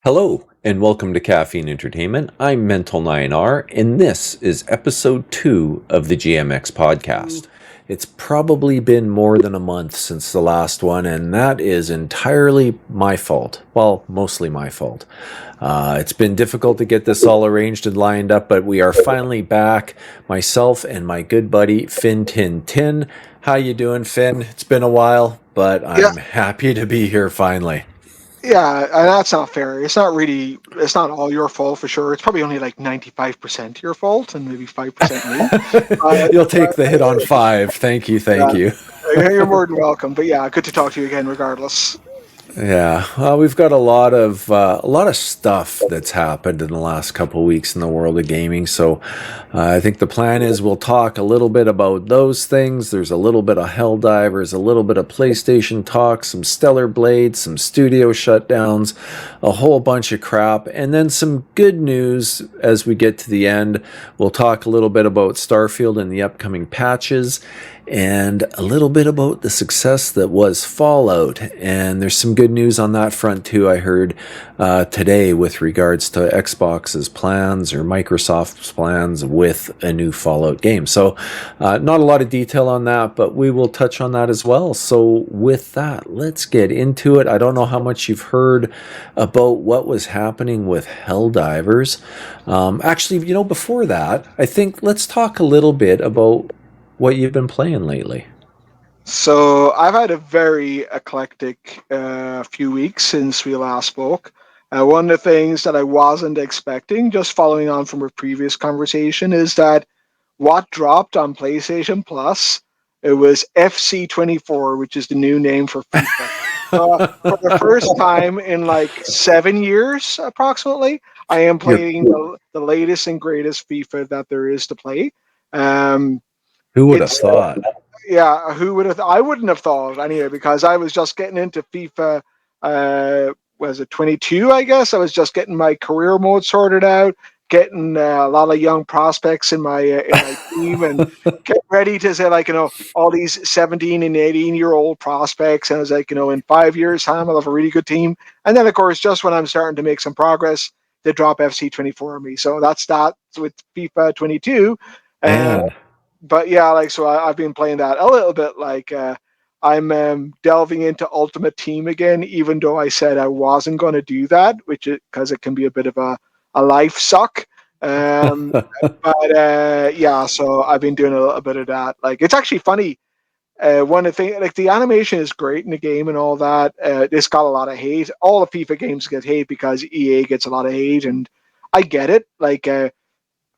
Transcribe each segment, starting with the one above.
Hello, and welcome to Caffeine Entertainment. I'm Mental 9R, and this is episode 2 of the GMX Podcast. It's probably been more than a month since the last one, and that is entirely my fault. Well, mostly my fault. It's been difficult to get this all arranged and lined up, but we are finally back. Myself and my good buddy, Finn Tin Tin. How you doing, Finn? It's been a while, but Yeah, I'm happy to be here finally. yeah, and that's not fair. It's not all your fault for sure. It's probably only like 95% your fault and maybe 5% me. Uh, You'll take the hit on but, 5. Thank you, thank yeah, you. you're more than welcome. But yeah, good to talk to you again, regardless. Yeah, well, we've got a lot of stuff that's happened in the last couple of weeks in the world of gaming. So, I think the plan is we'll talk a little bit about those things. There's a little bit of Helldivers, a little bit of PlayStation talk, some Stellar Blades, some studio shutdowns, a whole bunch of crap, and then some good news as we get to the end. We'll talk a little bit about Starfield and the upcoming patches, and a little bit about the success that was Fallout. And there's some good news on that front too, I heard today, with regards to Xbox's plans or Microsoft's plans with a new Fallout game. So not a lot of detail on that, but we will touch on that as well. So with that, let's get into it. I don't know how much you've heard about what was happening with Helldivers. Actually, before that, I think let's talk a little bit about what you've been playing lately. So I've had a very eclectic few weeks since we last spoke. One of the things that I wasn't expecting, just following on from a previous conversation, is that what dropped on PlayStation Plus, it was FC24, which is the new name for FIFA. For the first time in like 7 years, approximately, I am You're, playing the latest and greatest FIFA that there is to play. Um, who would have it's thought? Yeah, who would have? I wouldn't have thought anyway, because I was just getting into FIFA. Was it 22? I guess I was just getting my career mode sorted out, getting a lot of young prospects in my team, and getting ready to say, like, all these 17 and 18-year-old prospects. And I was like, in 5 years' time, I'll have a really good team. And then, of course, just when I'm starting to make some progress, they drop FC24 on me. So that's that with FIFA 22. Uh, Man, but yeah, like, so I've been playing that a little bit. Like, I'm delving into Ultimate Team again, even though I said I wasn't going to do that, which because it can be a bit of a life suck. Um, but yeah, so I've been doing a little bit of that. Like, it's actually funny. One of the things, like, the animation is great in the game and all that. It's got a lot of hate. All the FIFA games get hate because EA gets a lot of hate, and I get it. Like,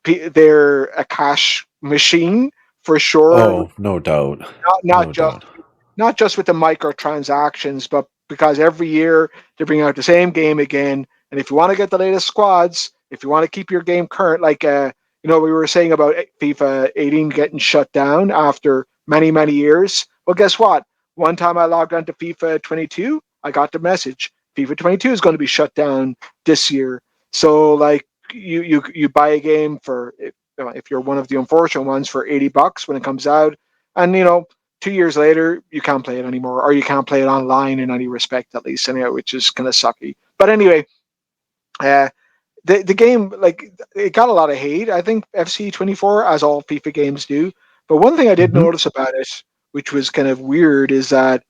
they're a cash machine for sure. oh, no doubt. Not not No just doubt. not just with the microtransactions, but because every year they bring out the same game again. And if you want to get the latest squads, if you want to keep your game current, like, we were saying about FIFA 18 getting shut down after many many years. Well, guess what? One time I logged on to FIFA 22, I got the message: FIFA 22 is going to be shut down this year. So, like, you buy a game for, if you're one of the unfortunate ones, for $80 when it comes out, and 2 years later you can't play it anymore, or you can't play it online in any respect, at least, anyway, which is kind of sucky. But anyway, uh, the game, like, it got a lot of hate. I think FC24, as all FIFA games do. But one thing I did Hmm. notice about it, which was kind of weird, is that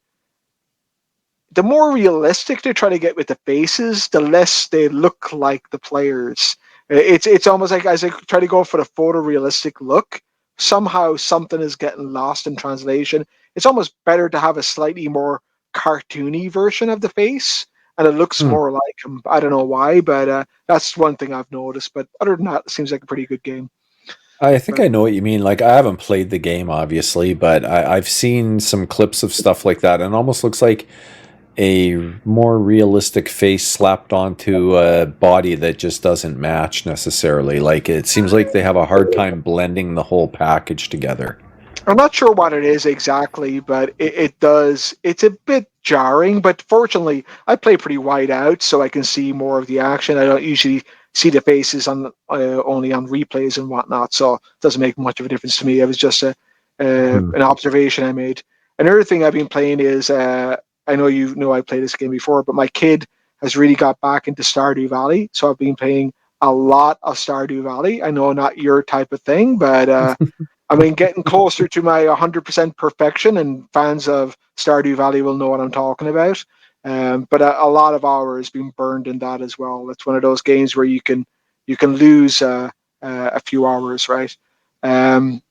the more realistic they try to get with the faces, the less they look like the players. It's almost like, as they try to go for the photorealistic look, somehow something is getting lost in translation. It's almost better to have a slightly more cartoony version of the face, and it looks Hmm. more like him. I don't know why, but that's one thing I've noticed. But other than that, it seems like a pretty good game. I think But I know what you mean. Like, I haven't played the game, obviously, but I've seen some clips of stuff like that, and it almost looks like a more realistic face slapped onto a body that just doesn't match necessarily. Like, it seems like they have a hard time blending the whole package together. I'm not sure what it is exactly, but it does. It's a bit jarring, but fortunately, I play pretty wide out, so I can see more of the action. I don't usually see the faces on only on replays and whatnot, so it doesn't make much of a difference to me. It was just Hmm. an observation I made. Another thing I've been playing is, I know you know I played this game before, but my kid has really got back into Stardew Valley. So I've been playing a lot of Stardew Valley. I know not your type of thing, but I mean, getting closer to my 100% perfection, and fans of Stardew Valley will know what I'm talking about. But a lot of hours being burned in that as well. It's one of those games where you can lose a few hours, right? Um,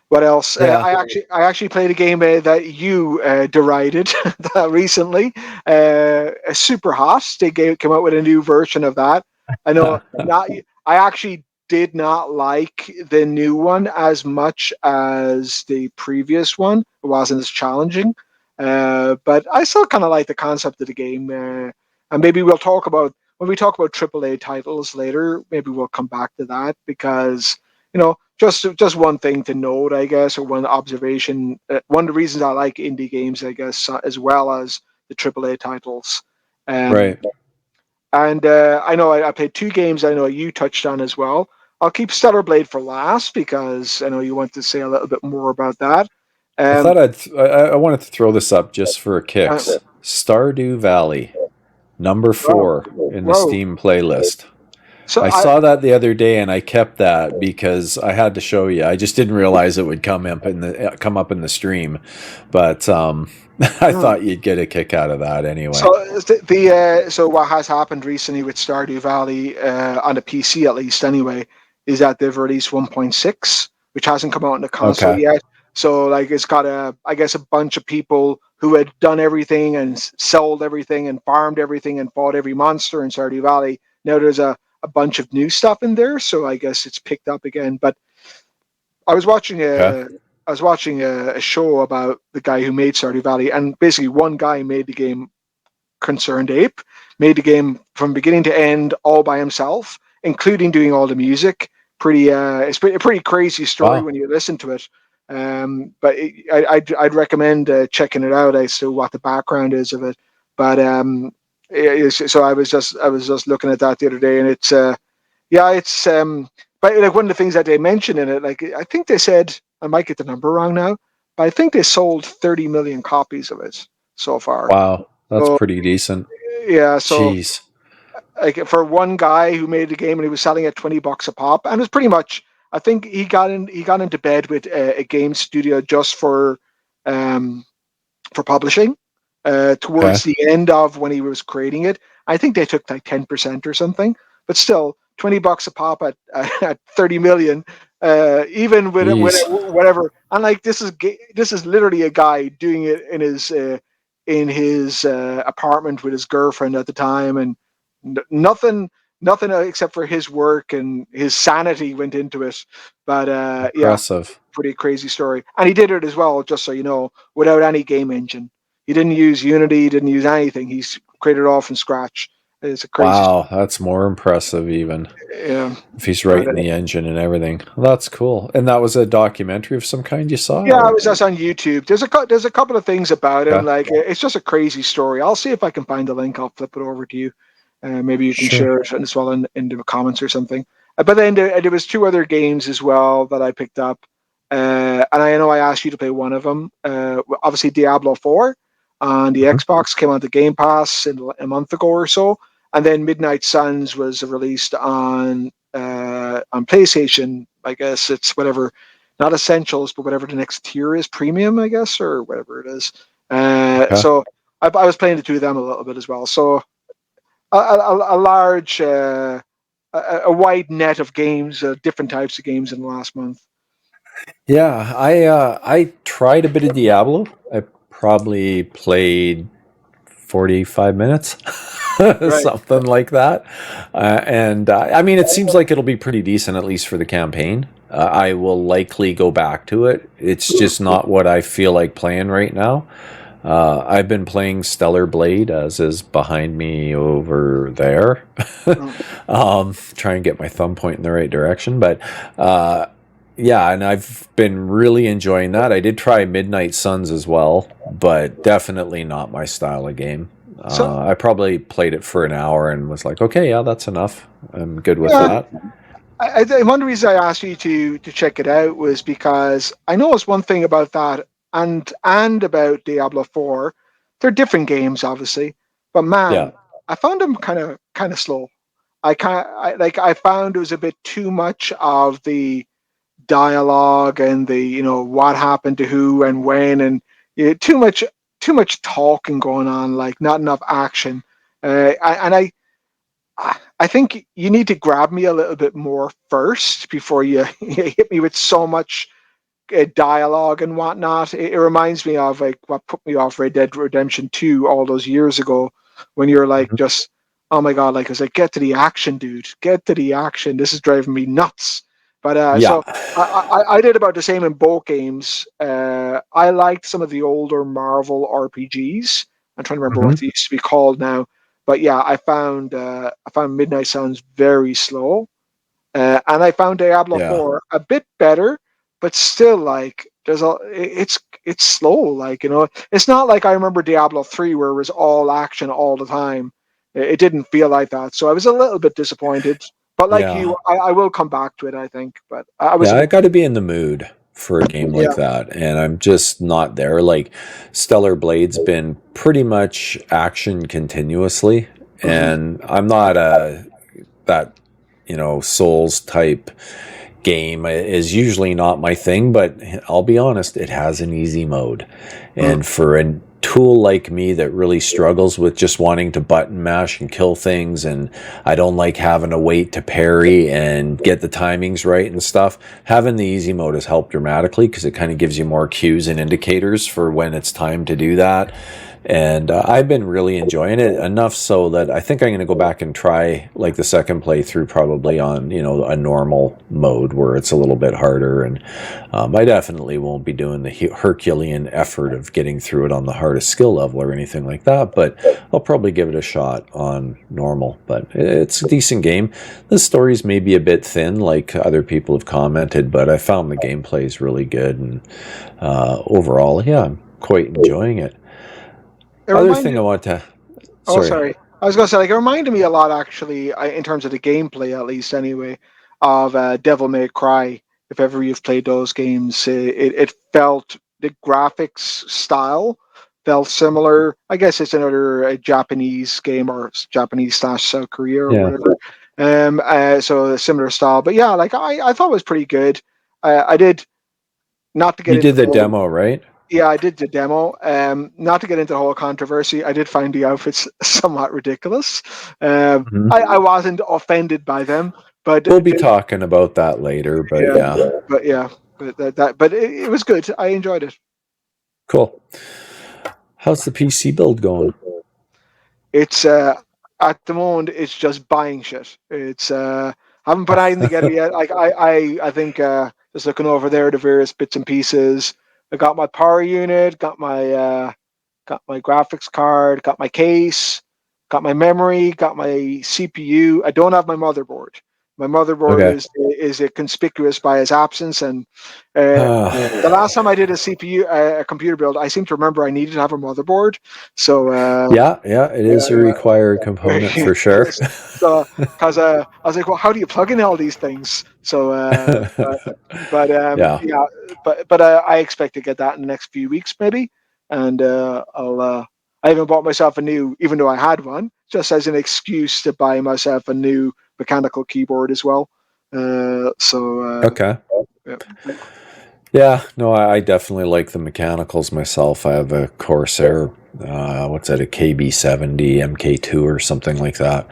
what else? Yeah. I actually played a game that you derided recently. Super Hot. They came out with a new version of that. I know not. I actually did not like the new one as much as the previous one. It wasn't as challenging, but I still kind of like the concept of the game. And maybe we'll talk about when we talk about AAA titles later. Maybe we'll come back to that because just one thing to note, I guess, or one observation. One of the reasons I like indie games, I guess, as well as the AAA titles. Um, Right. and I know I played two games. I know you touched on as well. I'll keep Stellar Blade for last because I know you want to say a little bit more about that. I Um, thought I wanted to throw this up just for uh, kicks. Stardew Valley, number wow, 4 in the wow. Steam playlist. So I saw that the other day and I kept that because I had to show you. I just didn't realize it would come up in the stream, but I hmm. thought you'd get a kick out of that So anyway. so what has happened recently with Stardew Valley on the PC at least anyway is that they've released 1.6, which hasn't come out on the console Okay. yet. So like it's got I guess a bunch of people who had done everything and sold everything and farmed everything and fought every monster in Stardew Valley. Now there's a bunch of new stuff in there, so I guess it's picked up again. But I was watching Okay. a show about the guy who made Stardew Valley, and basically one guy made the game. Concerned Ape made the game from beginning to end all by himself, including doing all the music. It's a pretty crazy story Wow. when you listen to it. But I'd recommend checking it out. I still what the background is of it, but so I was just looking at that the other day, and it's yeah, it's but like one of the things that they mentioned in it, like I think they said I might get the number wrong now, but I think they sold 30 million copies of it so far. Wow. That's So pretty decent. yeah, so Jeez. like for one guy who made the game and he was selling at $20 a pop, and it was pretty much. I think he got into bed with a game studio just um, for publishing. Towards Okay. the end of when he was creating it, I think they took like 10% or something, but still $20 a pop at at 30 million. Even with Jeez. whatever, and like this is literally a guy doing it in his apartment with his girlfriend at the time, and nothing except for his work and his sanity went into it. But yeah, Impressive. pretty crazy story. And he did it as well, just so you know, without any game engine. He didn't use Unity, he didn't use anything. He's created it all from scratch. It's a crazy story. Wow. That's more impressive even. Yeah. If he's But writing the engine and everything. Well, that's cool. And that was a documentary of some kind you saw, yeah, it or was just on YouTube. There's a couple of things about him. okay. Like it's just a crazy story. I'll see if I can find the link. I'll flip it over to you. Maybe you can Sure. share it as well in the comments or something. But then there was two other games as well that I picked up, and I know I asked you to play one of them. Obviously, Diablo 4 on the Mhm. Xbox came on the Game Pass a month ago or so, and then Midnight Suns was released on PlayStation. I guess it's whatever, not essentials, but whatever the next tier is, premium, I guess, or whatever it is. Okay. So I was playing the two of them a little bit as well. So a large, a wide net of games, different types of games in the last month. Yeah, I tried a bit of Diablo. I probably played 45 minutes, Right. something like that. And I mean, it seems like it'll be pretty decent, at least for the campaign. I will likely go back to it. It's just not what I feel like playing right now. I've been playing Stellar Blade, as is behind me over there. Try and get my thumb pointing in the right direction. But yeah, and I've been really enjoying that. I did try Midnight Suns as well, but definitely not my style of game. So I probably played it for an hour and was like, okay, yeah, that's enough. I'm good with yeah, that. one reason I asked you to check it out was because I noticed one thing about that and about Diablo 4. They're different games, obviously, But Yeah. man, I found them kind of slow. I found it was a bit too much of the dialogue and the what happened to who and when, and too much talking going on, like not enough action. I think you need to grab me a little bit more first before you, you hit me with so much dialogue and whatnot. It reminds me of like what put me off Red Dead Redemption 2 all those years ago, when you're like Mhm. just, oh my god, like I was like, get to the action, dude, get to the action. This is driving me nuts. But Yeah. so I did about the same in both games. I liked some of the older Marvel RPGs. I'm trying to remember what Mhm. they used to be called now. But yeah, I found Midnight Suns very slow. And I found Diablo Yeah. 4 a bit better, but still like it's slow. Like it's not like I remember Diablo 3 where it was all action all the time. It didn't feel like that, so I was a little bit disappointed. But like Yeah. you, I will come back to it, I think. But I was Yeah, a I bit, got to be in the mood for a game like yeah. that, and I'm just not there. Like Stellar Blade's been pretty much action continuously, Mhm. and I'm not a that Souls type game is usually not my thing, but I'll be honest, it has an easy mode. Mm. And for a tool like me that really struggles with just wanting to button mash and kill things, and I don't like having to wait to parry and get the timings right and stuff, having the easy mode has helped dramatically because it kind of gives you more cues and indicators for when it's time to do that. And I've been really enjoying it enough so that I think I'm going to go back and try like the second playthrough probably on a normal mode where it's a little bit harder. And I definitely won't be doing the Herculean effort of getting through it on the hardest skill level or anything like that, but I'll probably give it a shot on normal. But it's a decent game. The story's maybe a bit thin like other people have commented, but I found the gameplay is really good, and overall, yeah, I'm quite enjoying it. It Other thing reminded. I want to, Oh, sorry. sorry. I was gonna say, like, it reminded me a lot, actually, in terms of the gameplay, at least, anyway, of Devil May Cry. If ever you've played those games, it felt the graphics style felt similar. I guess it's another Japanese game, or Japanese slash South Korea or Yeah. whatever. So a similar style, but yeah, like I thought it was pretty good. I did not to get You into did the the whole. demo, right? Yeah, I did the demo. Not to get into the whole controversy, I did find the outfits somewhat ridiculous. Hmm. I wasn't offended by them, but We'll be talking about that later, but yeah, yeah. but yeah, but it was good. I enjoyed it. Cool. How's the PC build going? It's at the moment it's just buying shit. It's haven't put anything together yet. Like I think just looking over there the various bits and pieces. I got my power unit, got my graphics card, got my case, got my memory, got my CPU. I don't have my motherboard. My motherboard Okay. is conspicuous by its absence. And the last time I did a CPU, a computer build, I seem to remember I needed to have a motherboard. So Yeah, yeah, it is a required component for sure. so because I was like, well, how do you plug in all these things? So Yeah, yeah, but I expect to get that in the next few weeks maybe, and I'll. I even bought myself a new, even though I had one, just as an excuse to buy myself a new mechanical keyboard as well. okay. Yeah. Yeah, no, I definitely like the mechanicals myself. I have a Corsair, what's that, a KB70 MK2 or something like that.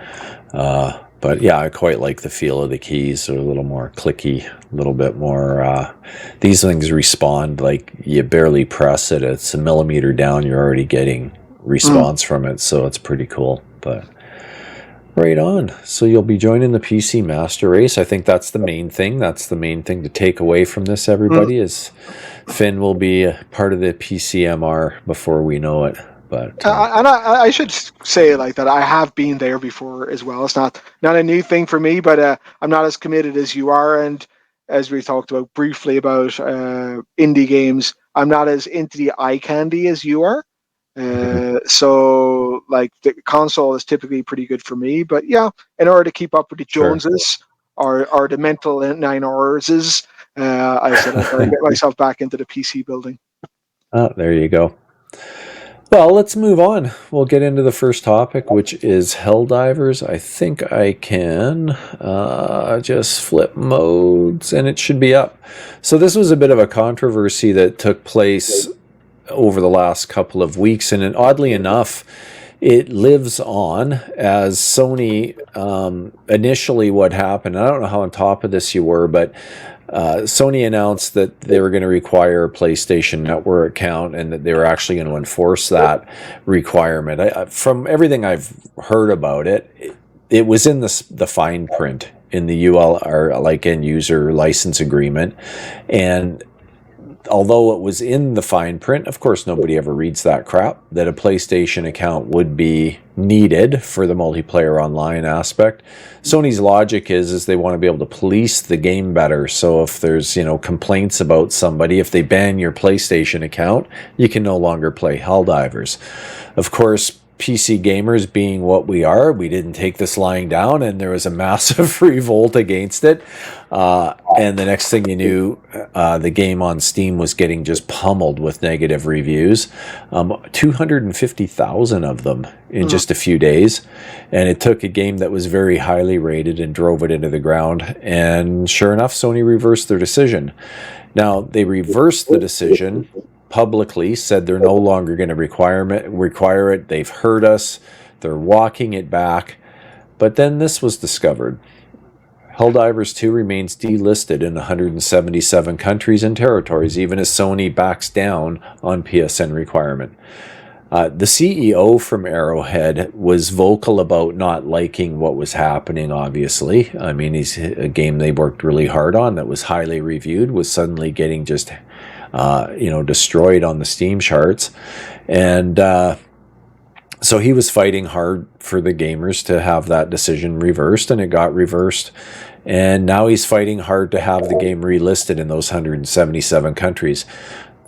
But yeah, I quite like the feel of the keys. They're a little more clicky, a little bit more. These things respond like you barely press it. It's a millimeter down, you're already getting Mm. response from it, so it's pretty cool. But right on. So you'll be joining the PC Master Race. I think that's the main thing. That's the main thing to take away from this, Mm. everybody, is Finn will be a part of the PCMR before we know it. But And I should say like that I have been there before as well. It's not a new thing for me, but I'm not as committed as you are. And as we talked about briefly about indie games, I'm not as into the eye candy as you are. mhm, So like the console is typically pretty good for me. But yeah, in order to keep up with the sure. Joneses or the mental 9 hours, I said I better get myself back into the PC building. Oh, there you go. Well, let's move on. We'll get into the first topic, which is Helldivers. I think I can just flip modes and it should be up. So, this was a bit of a controversy that took place over the last couple of weeks, and oddly enough, it lives on as Sony initially what happened. I don't know how on top of this you were, but Sony announced that they were going to require a PlayStation Network account and that they were actually going to enforce that requirement. From everything I've heard about it, it was in the fine print in the UL, or like end user license agreement, and although it was in the fine print, of course, nobody ever reads that crap, that a PlayStation account would be needed for the multiplayer online aspect. Sony's logic is they want to be able to police the game better. So if there's, complaints about somebody, if they ban your PlayStation account, you can no longer play Helldivers. Of course, PC gamers being what we are, we didn't take this lying down, and there was a massive revolt against it. And the next thing you knew, the game on Steam was getting just pummeled with negative reviews. 250,000 of them in just a few days. And it took a game that was very highly rated and drove it into the ground. And sure enough, Sony reversed their decision. Now, they reversed the decision publicly, said they're no longer going to require it. They've heard us. They're walking it back. But then this was discovered. Helldivers 2 remains delisted in 177 countries and territories, even as Sony backs down on PSN requirement. The CEO from Arrowhead was vocal about not liking what was happening, obviously. I mean, he's a game they worked really hard on that was highly reviewed, was suddenly getting just destroyed on the Steam charts. And so he was fighting hard for the gamers to have that decision reversed, and it got reversed. And now he's fighting hard to have the game relisted in those 177 countries.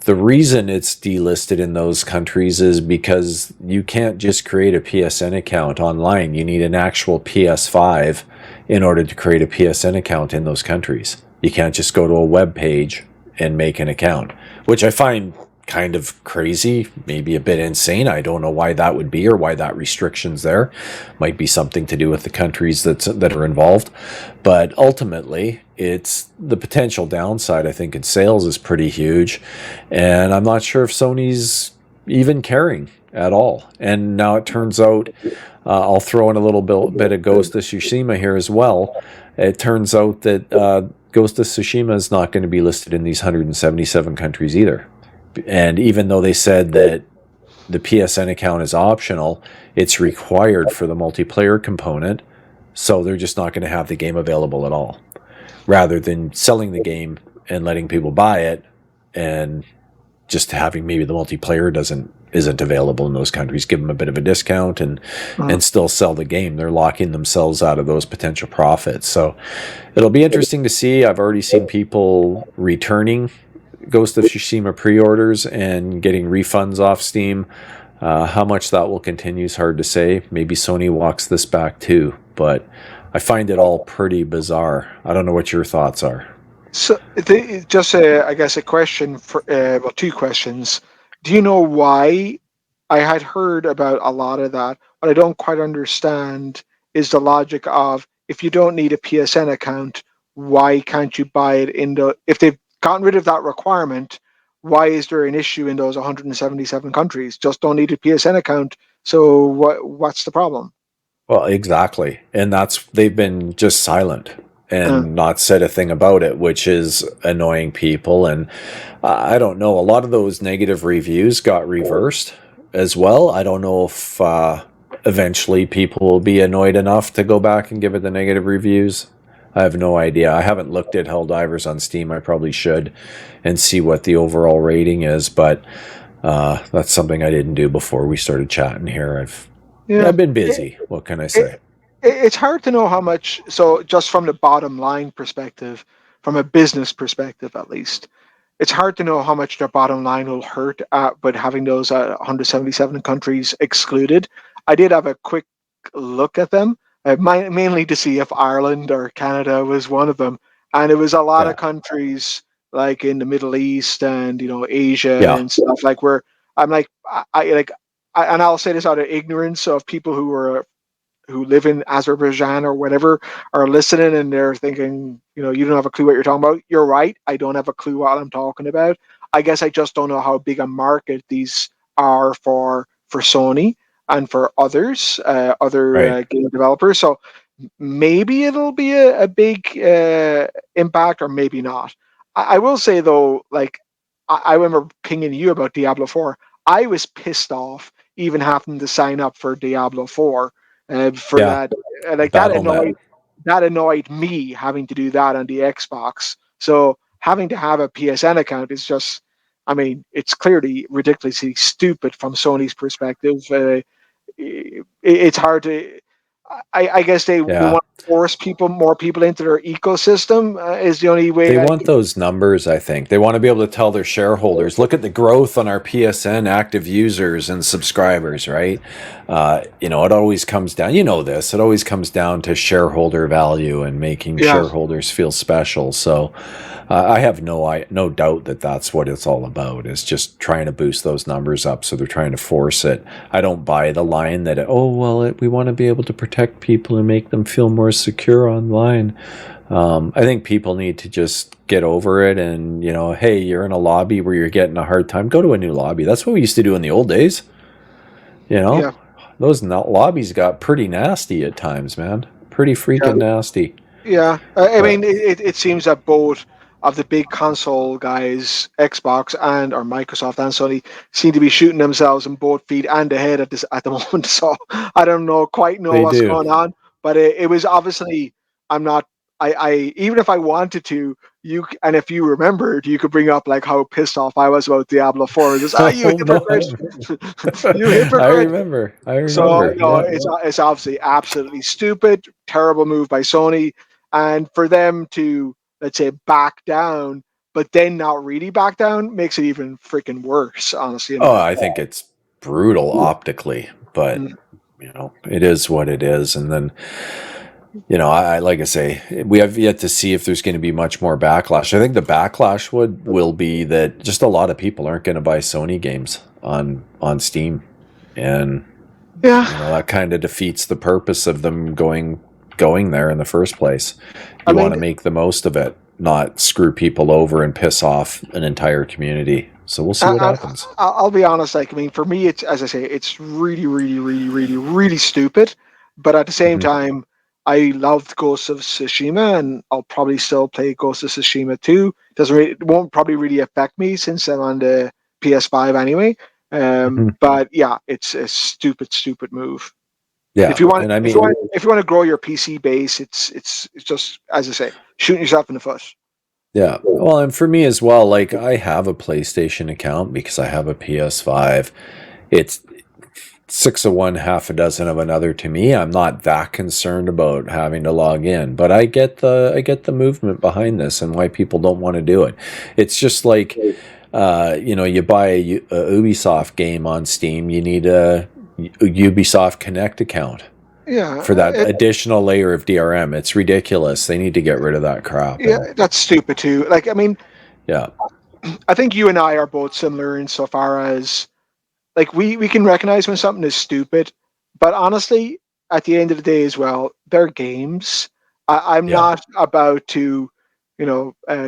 The reason it's delisted in those countries is because you can't just create a PSN account online. You need an actual PS5 in order to create a PSN account in those countries. You can't just go to a web page and make an account, which I find kind of crazy, maybe a bit insane. I don't know why that would be, or why that restriction's there. Might be something to do with the countries that are involved. But ultimately, it's the potential downside, I think, in sales is pretty huge. And I'm not sure if Sony's even caring at all. And now it turns out, I'll throw in a little bit of Ghost of Tsushima here as well. It turns out that Ghost of Tsushima is not going to be listed in these 177 countries either. And even though they said that the PSN account is optional, it's required for the multiplayer component, so they're just not going to have the game available at all. Rather than selling the game and letting people buy it, and just having maybe the multiplayer isn't available in those countries, give them a bit of a discount and still sell the game. They're locking themselves out of those potential profits. So it'll be interesting to see. I've already seen people returning Ghost of Tsushima pre-orders and getting refunds off Steam. How much that will continue is hard to say. Maybe Sony walks this back too, but I find it all pretty bizarre. I don't know what your thoughts are. So, I guess a question for two questions. Do you know why? I had heard about a lot of that. What I don't quite understand is the logic of, if you don't need a PSN account, why can't you buy it if they've gotten rid of that requirement, why is there an issue in those 177 countries? Just don't need a PSN account. So what's the problem? Well, exactly. And they've been just silent and not said a thing about it, which is annoying people. And I don't know, a lot of those negative reviews got reversed as well. I don't know if eventually people will be annoyed enough to go back and give it the negative reviews. I have no idea. I haven't looked at Helldivers on Steam. I probably should, and see what the overall rating is. But that's something I didn't do before we started chatting here. I've been busy. What can I say? It's hard to know how much. So just from the bottom line perspective, from a business perspective at least, it's hard to know how much their bottom line will hurt but having those 177 countries excluded. I did have a quick look at them. Mainly to see if Ireland or Canada was one of them, and it was a lot of countries like in the Middle East and Asia and stuff, like, where I'm like, and I'll say this out of ignorance of people who live in Azerbaijan or whatever are listening and they're thinking, you don't have a clue what you're talking about. You're right. I don't have a clue what I'm talking about. I guess I just don't know how big a market these are for Sony and for others, other Right. game developers. So maybe it'll be a big impact or maybe not. I will say though, like I remember pinging you about Diablo 4. I was pissed off even having to sign up for Diablo 4 for Yeah. that. Like Battle.net. that annoyed me having to do that on the Xbox. So having to have a PSN account is just, I mean, it's clearly ridiculously stupid from Sony's perspective. It's hard to. I guess they Yeah. want to force more people into their ecosystem is the only way. They want those numbers, I think. They want to be able to tell their shareholders, look at the growth on our PSN active users and subscribers, right? It always comes down, this, it always comes down to shareholder value and making Yeah. shareholders feel special. So I have no doubt that that's what it's all about, is just trying to boost those numbers up. So they're trying to force it. I don't buy the line that, we want to be able to protect people and make them feel more secure online. I think people need to just get over it and, hey, you're in a lobby where you're getting a hard time, go to a new lobby. That's what we used to do in the old days. Yeah. Those lobbies got pretty nasty at times, man. Pretty freaking nasty. Yeah. I mean, it seems that both of the big console guys, Xbox or Microsoft and Sony, seem to be shooting themselves in both feet and the head at the moment. So I don't quite know They what's do. going on, but it was obviously, I'm not. I even if I wanted to, and if you remembered, you could bring up like how pissed off I was about Diablo 4. Just you hypocrite, you I hypocrite. remember. So Yeah. it's obviously absolutely stupid, terrible move by Sony, and for them to, let's say, back down, but then not really back down makes it even freaking worse. Honestly, in my I think it's brutal optically, but opinion. it is what it is. And then, I like I say, we have yet to see if there's going to be much more backlash. I think the backlash will be that just a lot of people aren't going to buy Sony games on Steam, and Yeah, that kind of defeats the purpose of them going there in the first place. I You want to mean, make the most of it, not screw people over and piss off an entire community. So we'll see what happens. I'll be honest. Like, I mean, for me, it's, as I say, it's really, really, really, really, really stupid. But at the same Mhm. time, I loved Ghost of Tsushima, and I'll probably still play Ghost of Tsushima 2. It won't probably really affect me since I'm on the PS5 anyway. Mhm. But yeah, it's a stupid, stupid move. Yeah, and I mean, If you want to grow your PC base, it's just, as I say, shooting yourself in the foot. yeah. Well, and for me as well, like I have a PlayStation account because I have a PS5. It's six of one, half a dozen of another to me. I'm not that concerned about having to log in, but I get the movement behind this and why people don't want to do it. It's just like you buy a Ubisoft game on Steam, you need a Ubisoft Connect account Yeah, for that additional layer of DRM. It's ridiculous. They need to get rid of that crap. yeah, that's stupid too. Like, I mean, Yeah. I think you and I are both similar insofar as, like, we can recognize when something is stupid, but honestly, at the end of the day as well, they're games. I'm Yeah. not about to,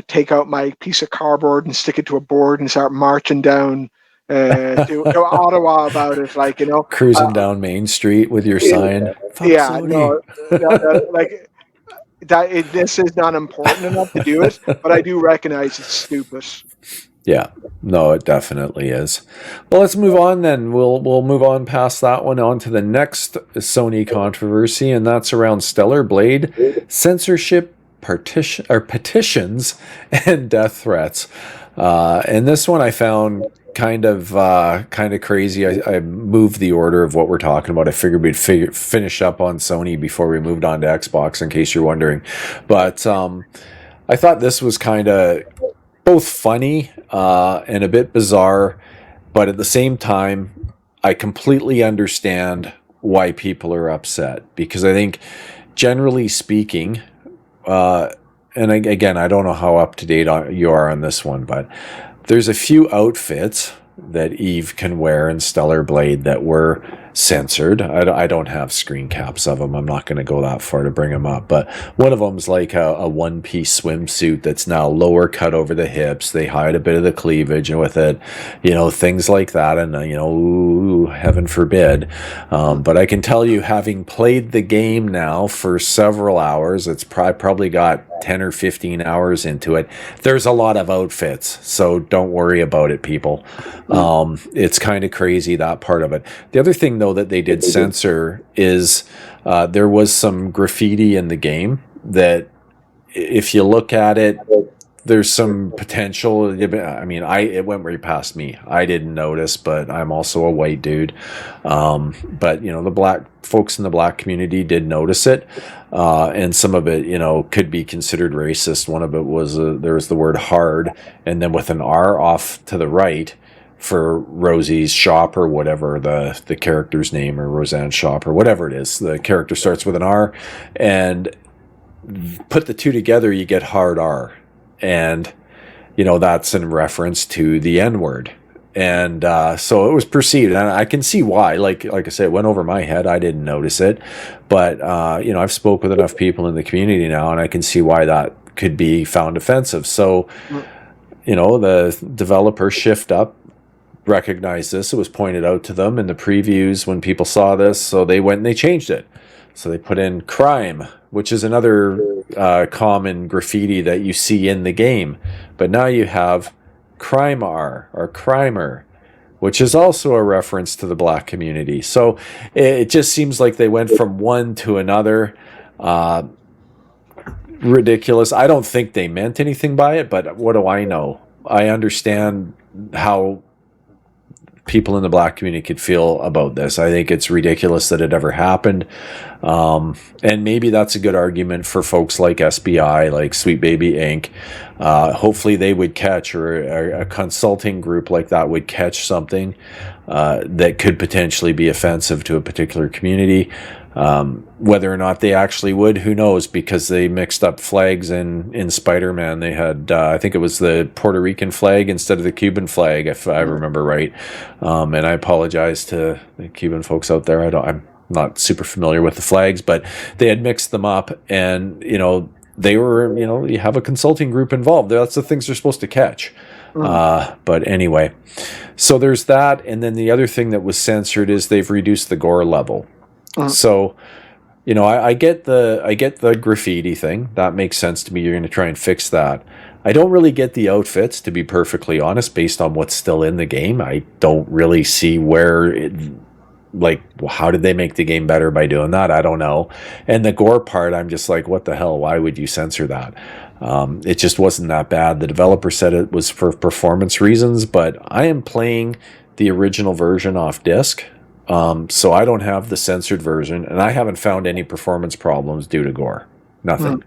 take out my piece of cardboard and stick it to a board and start marching down to Ottawa about it. Like, Cruising down Main Street with your it- sign. Fuck yeah, Sony. no, like this is not important enough to do it, but I do recognize it's stupid. Yeah, no, it definitely is. Well, let's move on then. We'll move on past that one on to the next Sony controversy, and that's around Stellar Blade censorship, petitions, and death threats. And this one I found kind of crazy. I moved the order of what we're talking about. I figured we'd finish up on Sony before we moved on to Xbox, in case you're wondering. But I thought this was kind of both funny and a bit bizarre, but at the same time, I completely understand why people are upset, because I think, generally speaking, again, I don't know how up to date you are on this one, but there's a few outfits that Eve can wear in Stellar Blade that were censored. I don't have screen caps of them. I'm not going to go that far to bring them up. But one of them's like a one-piece swimsuit that's now lower cut over the hips. They hide a bit of the cleavage with it, things like that. And, ooh, heaven forbid. But I can tell you, having played the game now for several hours, it's probably got 10 or 15 hours into it. There's a lot of outfits, so don't worry about it, people. It's kind of crazy, that part of it. The other thing, though, that they did censor is there was some graffiti in the game that, if you look at it, there's some potential. I mean, it went right past me. I didn't notice, but I'm also a white dude. But the black folks in the black community did notice it, and some of it, could be considered racist. One of it was there was the word hard, and then with an R off to the right for Rosie's shop or whatever the character's name, or Roseanne's shop or whatever it is. The character starts with an R, and put the two together, you get hard R. And, that's in reference to the N-word. And so it was perceived. And I can see why. Like I said, it went over my head. I didn't notice it. But, I've spoke with enough people in the community now, and I can see why that could be found offensive. So, the developers shift up, recognized this. It was pointed out to them in the previews when people saw this. So they went and they changed it. So they put in crime, which is another common graffiti that you see in the game. But now you have Crimar or Crimer, which is also a reference to the black community. So it just seems like they went from one to another. Ridiculous. I don't think they meant anything by it, but what do I know? I understand how people in the black community could feel about this. I think it's ridiculous that it ever happened. And maybe that's a good argument for folks like SBI, like Sweet Baby Inc. Hopefully they would catch, or a consulting group like that would catch something that could potentially be offensive to a particular community. Whether or not they actually would, who knows, because they mixed up flags in Spider-Man. They had, I think it was the Puerto Rican flag instead of the Cuban flag, if I remember right. And I apologize to the Cuban folks out there. I'm not super familiar with the flags, but they had mixed them up, and, they were, you have a consulting group involved. That's the things they're supposed to catch. But anyway, so there's that. And then the other thing that was censored is they've reduced the gore level. So, I get the graffiti thing. That makes sense to me. You're going to try and fix that. I don't really get the outfits, to be perfectly honest, based on what's still in the game. I don't really see how did they make the game better by doing that? I don't know. And the gore part, I'm just like, what the hell? Why would you censor that? It just wasn't that bad. The developer said it was for performance reasons, but I am playing the original version off disc. So I don't have the censored version, and I haven't found any performance problems due to gore. Nothing.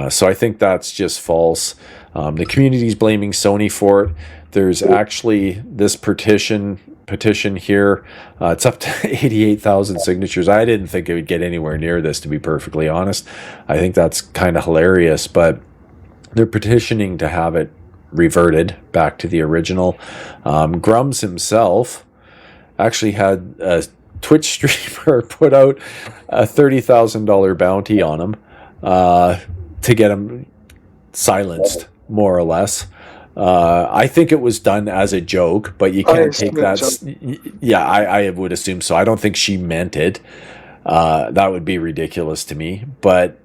So I think that's just false. The community's blaming Sony for it. There's actually this petition here. It's up to 88,000 signatures. I didn't think it would get anywhere near this, to be perfectly honest. I think that's kind of hilarious, but they're petitioning to have it reverted back to the original. Grums himself actually had a Twitch streamer put out a $30,000 bounty on him to get him silenced, more or less. I think it was done as a joke, but you can't take that. Yeah, I would assume so. I don't think she meant it. That would be ridiculous to me. But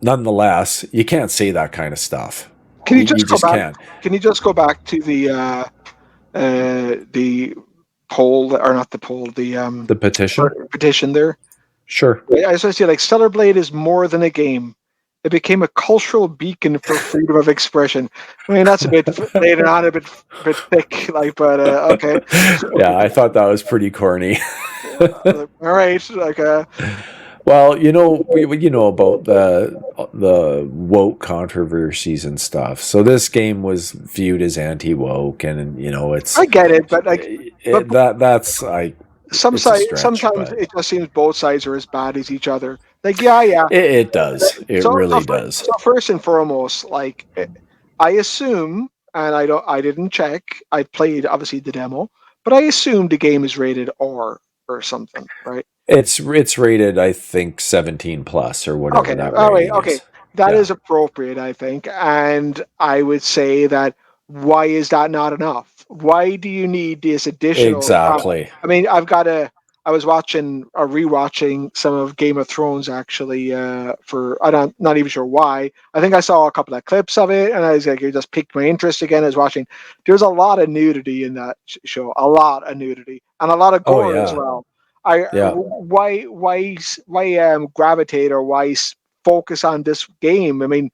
nonetheless, you can't say that kind of stuff. Can you just go back? Can you just go back to the poll, or not the poll, the petition? Petition there. Sure. As I say, like, Stellar Blade is more than a game. It became a cultural beacon for freedom of expression. I mean, that's a bit later on, a bit thick, like, but okay. Yeah, I thought that was pretty corny. All right, like. Well, you know about the woke controversies and stuff. So this game was viewed as anti-woke, and it's. I get it, but that's sometimes it just seems both sides are as bad as each other. Like, yeah. It does. It really does. So first and foremost, like, I assume and I didn't check. I played obviously the demo, but I assume the game is rated R or something, right? It's rated, I think, 17 plus or whatever Okay, that all right, rating okay, is. that Yeah, is appropriate, I think, and I would say that why is that not enough? Why do you need this additional? exactly. I mean, I've got a. I was watching or rewatching some of Game of Thrones actually for I don't not even sure why. I think I saw a couple of clips of it and I was like, it just piqued my interest again. I was watching. There's a lot of nudity in that show, a lot of nudity and a lot of Oh gore as yeah, well. I yeah, why gravitate or focus on this game? I mean,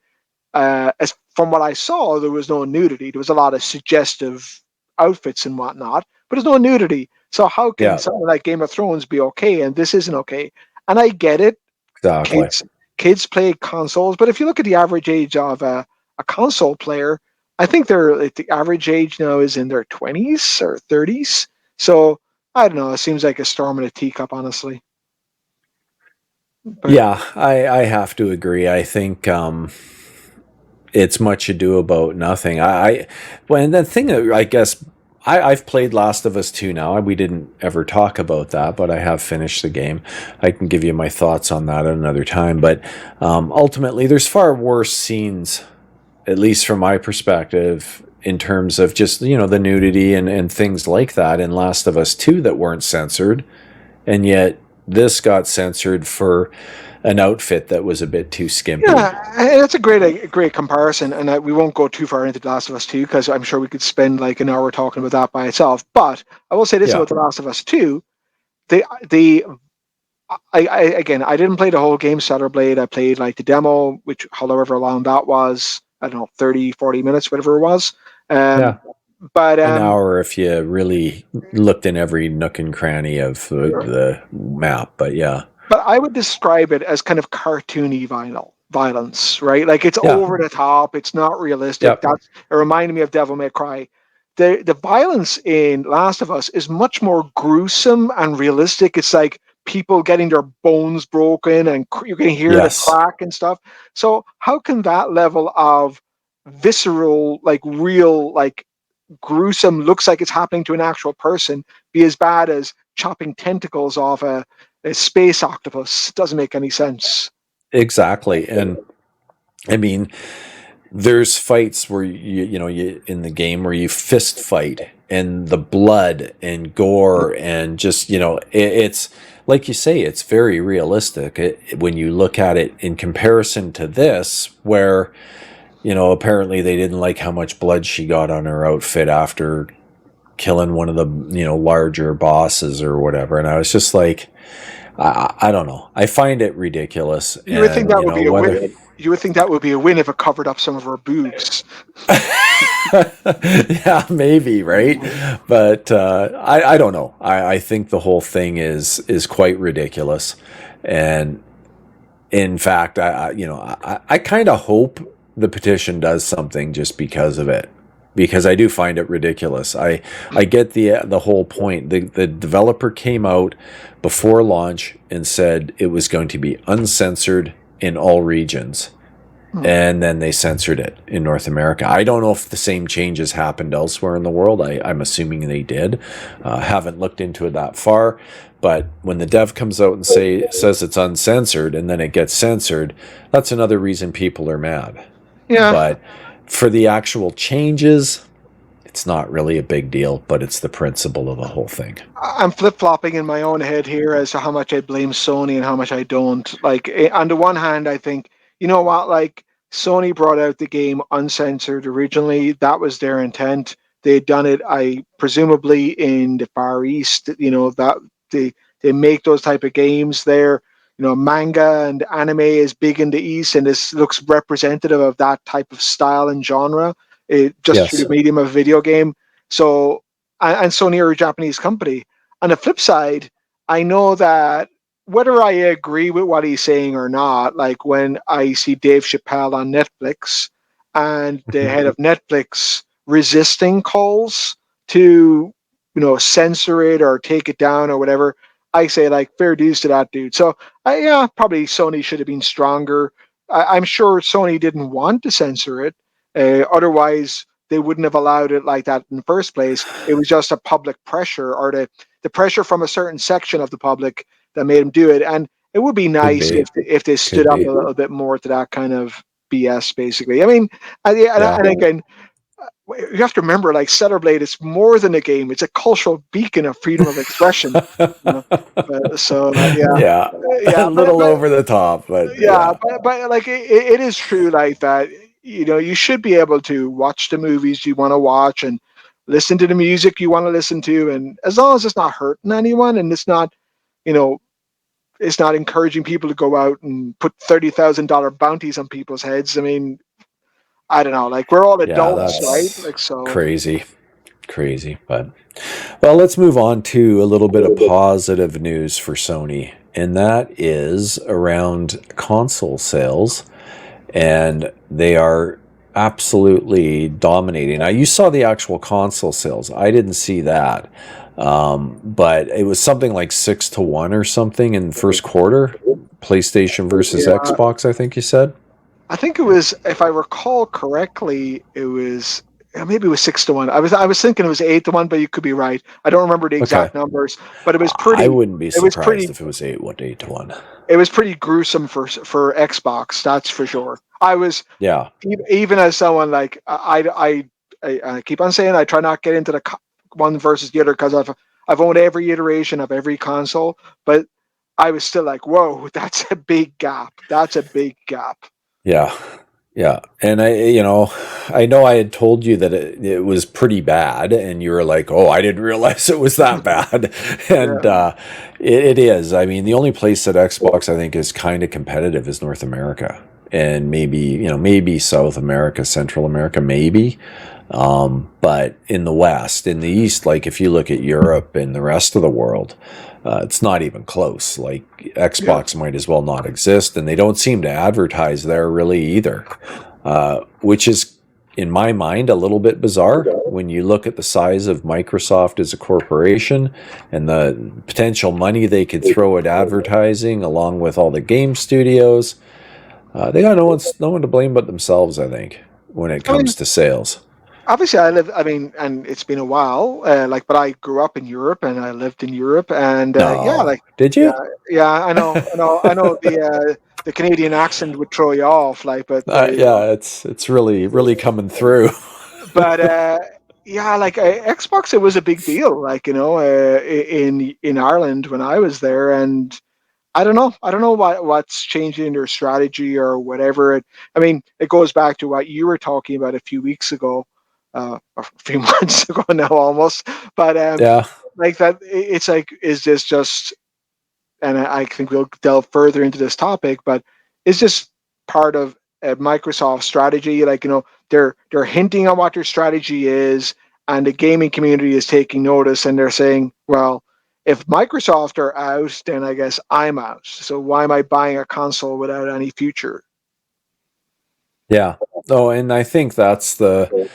as from what I saw, there was no nudity. There was a lot of suggestive outfits and whatnot, but there's no nudity. So how can yeah, something like Game of Thrones be okay and this isn't okay? And I get it, exactly. kids kids play consoles, but if you look at the average age of a console player, I think they're like, the average age now is in their 20s or 30s. So I don't know. It seems like a storm in a teacup, honestly. But Yeah, I have to agree. I think it's much ado about nothing. Well, and the thing that I guess I've played Last of Us 2 now. We didn't ever talk about that, but I have finished the game. I can give you my thoughts on that at another time. But ultimately, there's far worse scenes, at least from my perspective, in terms of just, the nudity and things like that in Last of Us 2 that weren't censored. And yet this got censored for an outfit that was a bit too skimpy. yeah, that's a great comparison, and we won't go too far into The Last of Us 2 because I'm sure we could spend like an hour talking about that by itself. But I will say this Yeah. about The Last of Us 2: the again, I didn't play the whole game, Stellar Blade. I played like the demo, which however long that was, I don't know, 30, 40 minutes, whatever it was. Yeah. Um, but An hour if you really looked in every nook and cranny of the map. But yeah. I would describe it as kind of cartoony violence, right? Like it's Yeah. over the top, it's not realistic. Yep. That's it reminded me of Devil May Cry. The violence in Last of Us is much more gruesome and realistic. It's like people getting their bones broken and you can hear the Yes. crack and stuff. So how can that level of visceral, like real, like gruesome, looks like it's happening to an actual person, be as bad as chopping tentacles off a space octopus? Doesn't make any sense. Exactly. And I mean, there's fights where you in the game where you fist fight and the blood and gore and just it's like you say, it's very realistic when you look at it in comparison to this, where apparently they didn't like how much blood she got on her outfit after killing one of the larger bosses or whatever. And I was just like, I don't know, I find it ridiculous. You would think And that would be a whether win. You would think that would be a win if it covered up some of her boobs. yeah, maybe, right? But I don't know. I think the whole thing is quite ridiculous. And in fact, I kind of hope the petition does something just because of it, because I do find it ridiculous. I get the whole point. The developer came out before launch and said it was going to be uncensored in all regions, Hmm. and then they censored it in North America. I don't know if the same changes happened elsewhere in the world. I'm assuming they did. Haven't looked into it that far. But when the dev comes out and says it's uncensored and then it gets censored, that's another reason people are mad. Yeah, But for the actual changes, it's not really a big deal, but it's the principle of the whole thing. I'm flip flopping in my own head here as to how much I blame Sony and how much I don't. Like, on the one hand, I think, you know what, like, Sony brought out the game uncensored originally. That was their intent. They had done it, I presumably in the Far East, that they make those type of games there. Manga and anime is big in the East, and this looks representative of that type of style and genre, just through the Yes. medium of a video game. So, and Sony are a Japanese company. On the flip side, I know that whether I agree with what he's saying or not, like when I see Dave Chappelle on Netflix and the head of Netflix resisting calls to, censor it or take it down or whatever, I say like fair dues to that dude. So yeah, probably Sony should have been stronger. I'm sure Sony didn't want to censor it. Otherwise, they wouldn't have allowed it like that in the first place. It was just a public pressure, or the pressure from a certain section of the public that made them do it. And it would be Could nice be. if they stood Could up be. a little bit more to that kind of BS, basically. I mean, and again, you have to remember, like, Stellar Blade is more than a game; it's a cultural beacon of freedom of expression. Yeah, a Yeah, little over the top, but yeah, yeah. but like it is true, like that. You should be able to watch the movies you want to watch and listen to the music you want to listen to, and as long as it's not hurting anyone and it's not, you know, it's not encouraging people to go out and put $30,000 bounties on people's heads. I mean, I don't know. Like, we're all Yeah, adults, right? that's Like, so. crazy. Crazy. But, well, let's move on to a little bit of positive news for Sony, and that is around console sales. And they are absolutely dominating. Now, you saw the actual console sales. I didn't see that. But it was something like 6-1 or something in the first quarter. PlayStation versus Yeah, Xbox, I think you said. I think it was, if I recall correctly, it was, maybe it was 6-1. I was thinking it was 8-1, but you could be right. I don't remember the Okay. exact numbers, but it was I wouldn't be it was pretty surprised if it was 8-1. it was pretty gruesome for Xbox. That's for sure. I was, Yeah. even as someone, like, I keep on saying I try not get into the one versus the other, because I've owned every iteration of every console, but I was still like, whoa, that's a big gap. That's a big gap. Yeah. Yeah. And I know I had told you that it was pretty bad, and you were like, oh, I didn't realize it was that bad. And Yeah. it is. I mean, the only place that Xbox, I think, is kind of competitive is North America, and maybe South America, Central America, maybe. But in the West, in the East, like if you look at Europe and the rest of the world, it's not even close. Like, Xbox might as well not exist, and they don't seem to advertise there really either, which is, in my mind, a little bit bizarre when you look at the size of Microsoft as a corporation and the potential money they could throw at advertising, along with all the game studios. They got no one to blame but themselves, I think, when it I mean, comes to sales. obviously, I mean, and it's been a while, like, but I grew up in Europe and I lived in Europe, and yeah, No, like, did yeah, you? yeah, I know the Canadian accent would throw you off, like, but Yeah, it's really coming through. but yeah, like, Xbox, it was a big deal, like, in Ireland when I was there, and I don't know what's changing their strategy or whatever. I mean, it goes back to what you were talking about a few weeks ago, or a few months ago now, almost. But Yeah, like that, it's like, is this just? And I think we'll delve further into this topic, but is this part of Microsoft's strategy? Like, they're hinting on what their strategy is, and the gaming community is taking notice, and they're saying, well, if Microsoft are out, then I guess I'm out. So why am I buying a console without any future? yeah. Oh, and I think that's going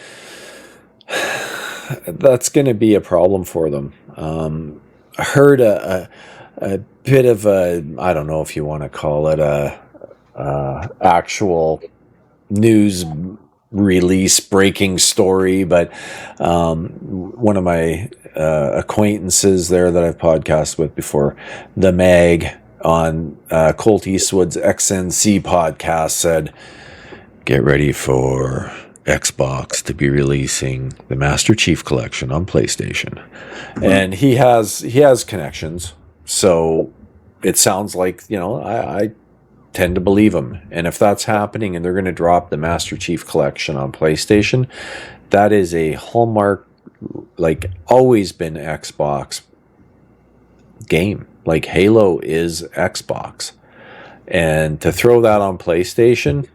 to be a problem for them. I heard a bit of a, I don't know if you want to call it a actual news release breaking story, but one of my acquaintances there that I've podcasted with before, the Mag on Colt Eastwood's XNC podcast, said, get ready for Xbox to be releasing the Master Chief Collection on PlayStation. And he has connections, so it sounds like, I tend to believe him. And if that's happening and they're going to drop the Master Chief Collection on PlayStation, that is a hallmark, like, always been Xbox game. Like, Halo is Xbox, and to throw that on PlayStation,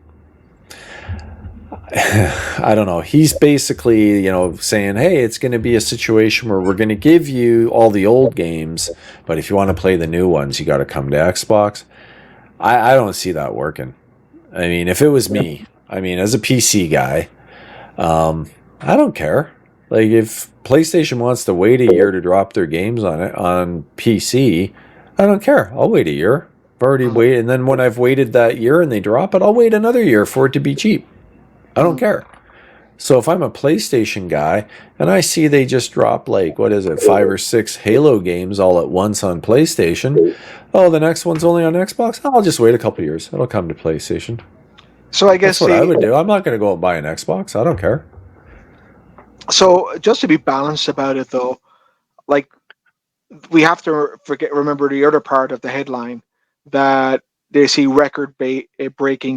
I don't know. He's basically, saying, hey, it's going to be a situation where we're going to give you all the old games, but if you want to play the new ones, you got to come to Xbox. I don't see that working. I mean, if it was me, as a PC guy, I don't care. Like, if PlayStation wants to wait a year to drop their games on PC, I don't care. I'll wait a year. I've already waited, and then when I've waited that year and they drop it, I'll wait another year for it to be cheap. I don't care. So if I'm a PlayStation guy and I see they just dropped like, what is it, 5 or 6 Halo games all at once on PlayStation, oh, the next one's only on Xbox, I'll just wait a couple years. It'll come to PlayStation. So I That's guess what I would do. I'm not going to go and buy an Xbox. I don't care. so just to be balanced about it though, like we have to remember the other part of the headline that they see breaking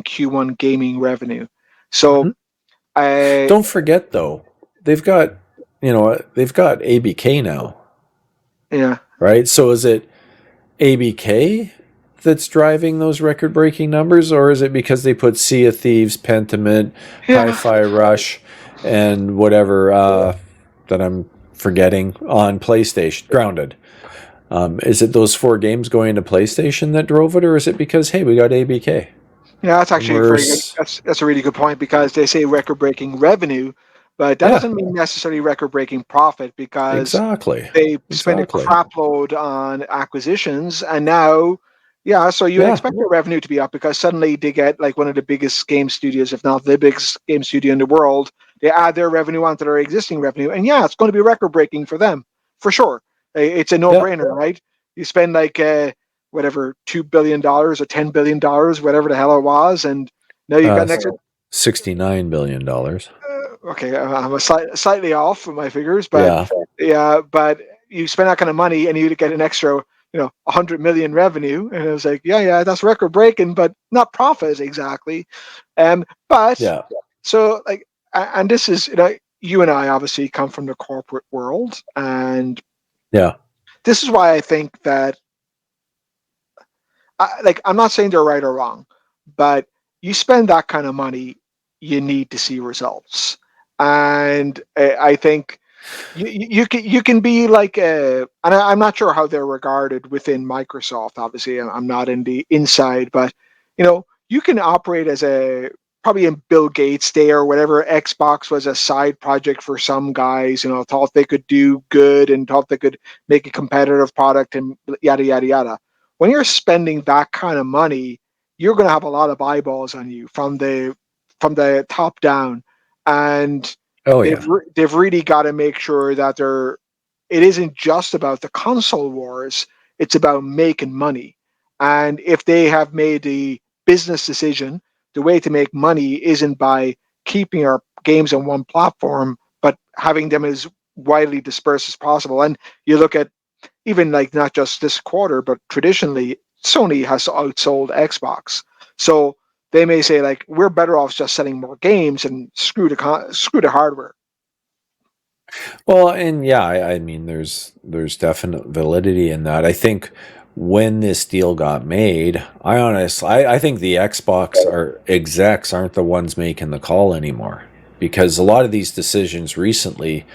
Q1 gaming revenue. So Don't forget though, they've got ABK now, yeah, right? So is it ABK that's driving those record-breaking numbers, or is it because they put Sea of Thieves, Pentiment, Hi-Fi Rush, and whatever that I'm forgetting on PlayStation, Grounded? Is it those 4 games going to PlayStation that drove it, or is it because, hey, we got ABK? Yeah, that's actually a very good. That's a really good point, because they say record-breaking revenue, but that doesn't mean necessarily record-breaking profit, because they spend a crap load on acquisitions, and now, so you expect their revenue to be up because suddenly they get like one of the biggest game studios, if not the biggest game studio in the world. They add their revenue onto their existing revenue, and it's going to be record-breaking for them for sure. It's a no-brainer, right? You spend like whatever, $2 billion or $10 billion, whatever the hell it was, and now you got next $69 billion. Okay, I'm slightly off with my figures, but but you spend that kind of money and you get an extra, 100 million revenue, and it was like, that's record breaking, but not profit exactly. So like, and this is, you and I obviously come from the corporate world, and this is why I think that, I'm not saying they're right or wrong, but you spend that kind of money, you need to see results. And I think you can be like and I'm not sure how they're regarded within Microsoft. Obviously, I'm not in the inside, but you can operate as probably in Bill Gates' day or whatever. Xbox was a side project for some guys, thought they could do good and thought they could make a competitive product and yada yada yada. When you're spending that kind of money, you're going to have a lot of eyeballs on you from the top down, and they've really got to make sure that it isn't just about the console wars, it's about making money. And if they have made the business decision, the way to make money isn't by keeping our games on one platform, but having them as widely dispersed as possible. And you look at even like not just this quarter, but traditionally, Sony has outsold Xbox. So they may say like, we're better off just selling more games and screw the hardware. Well, and I mean, there's definite validity in that. I think when this deal got made, I think the Xbox execs aren't the ones making the call anymore, because a lot of these decisions recently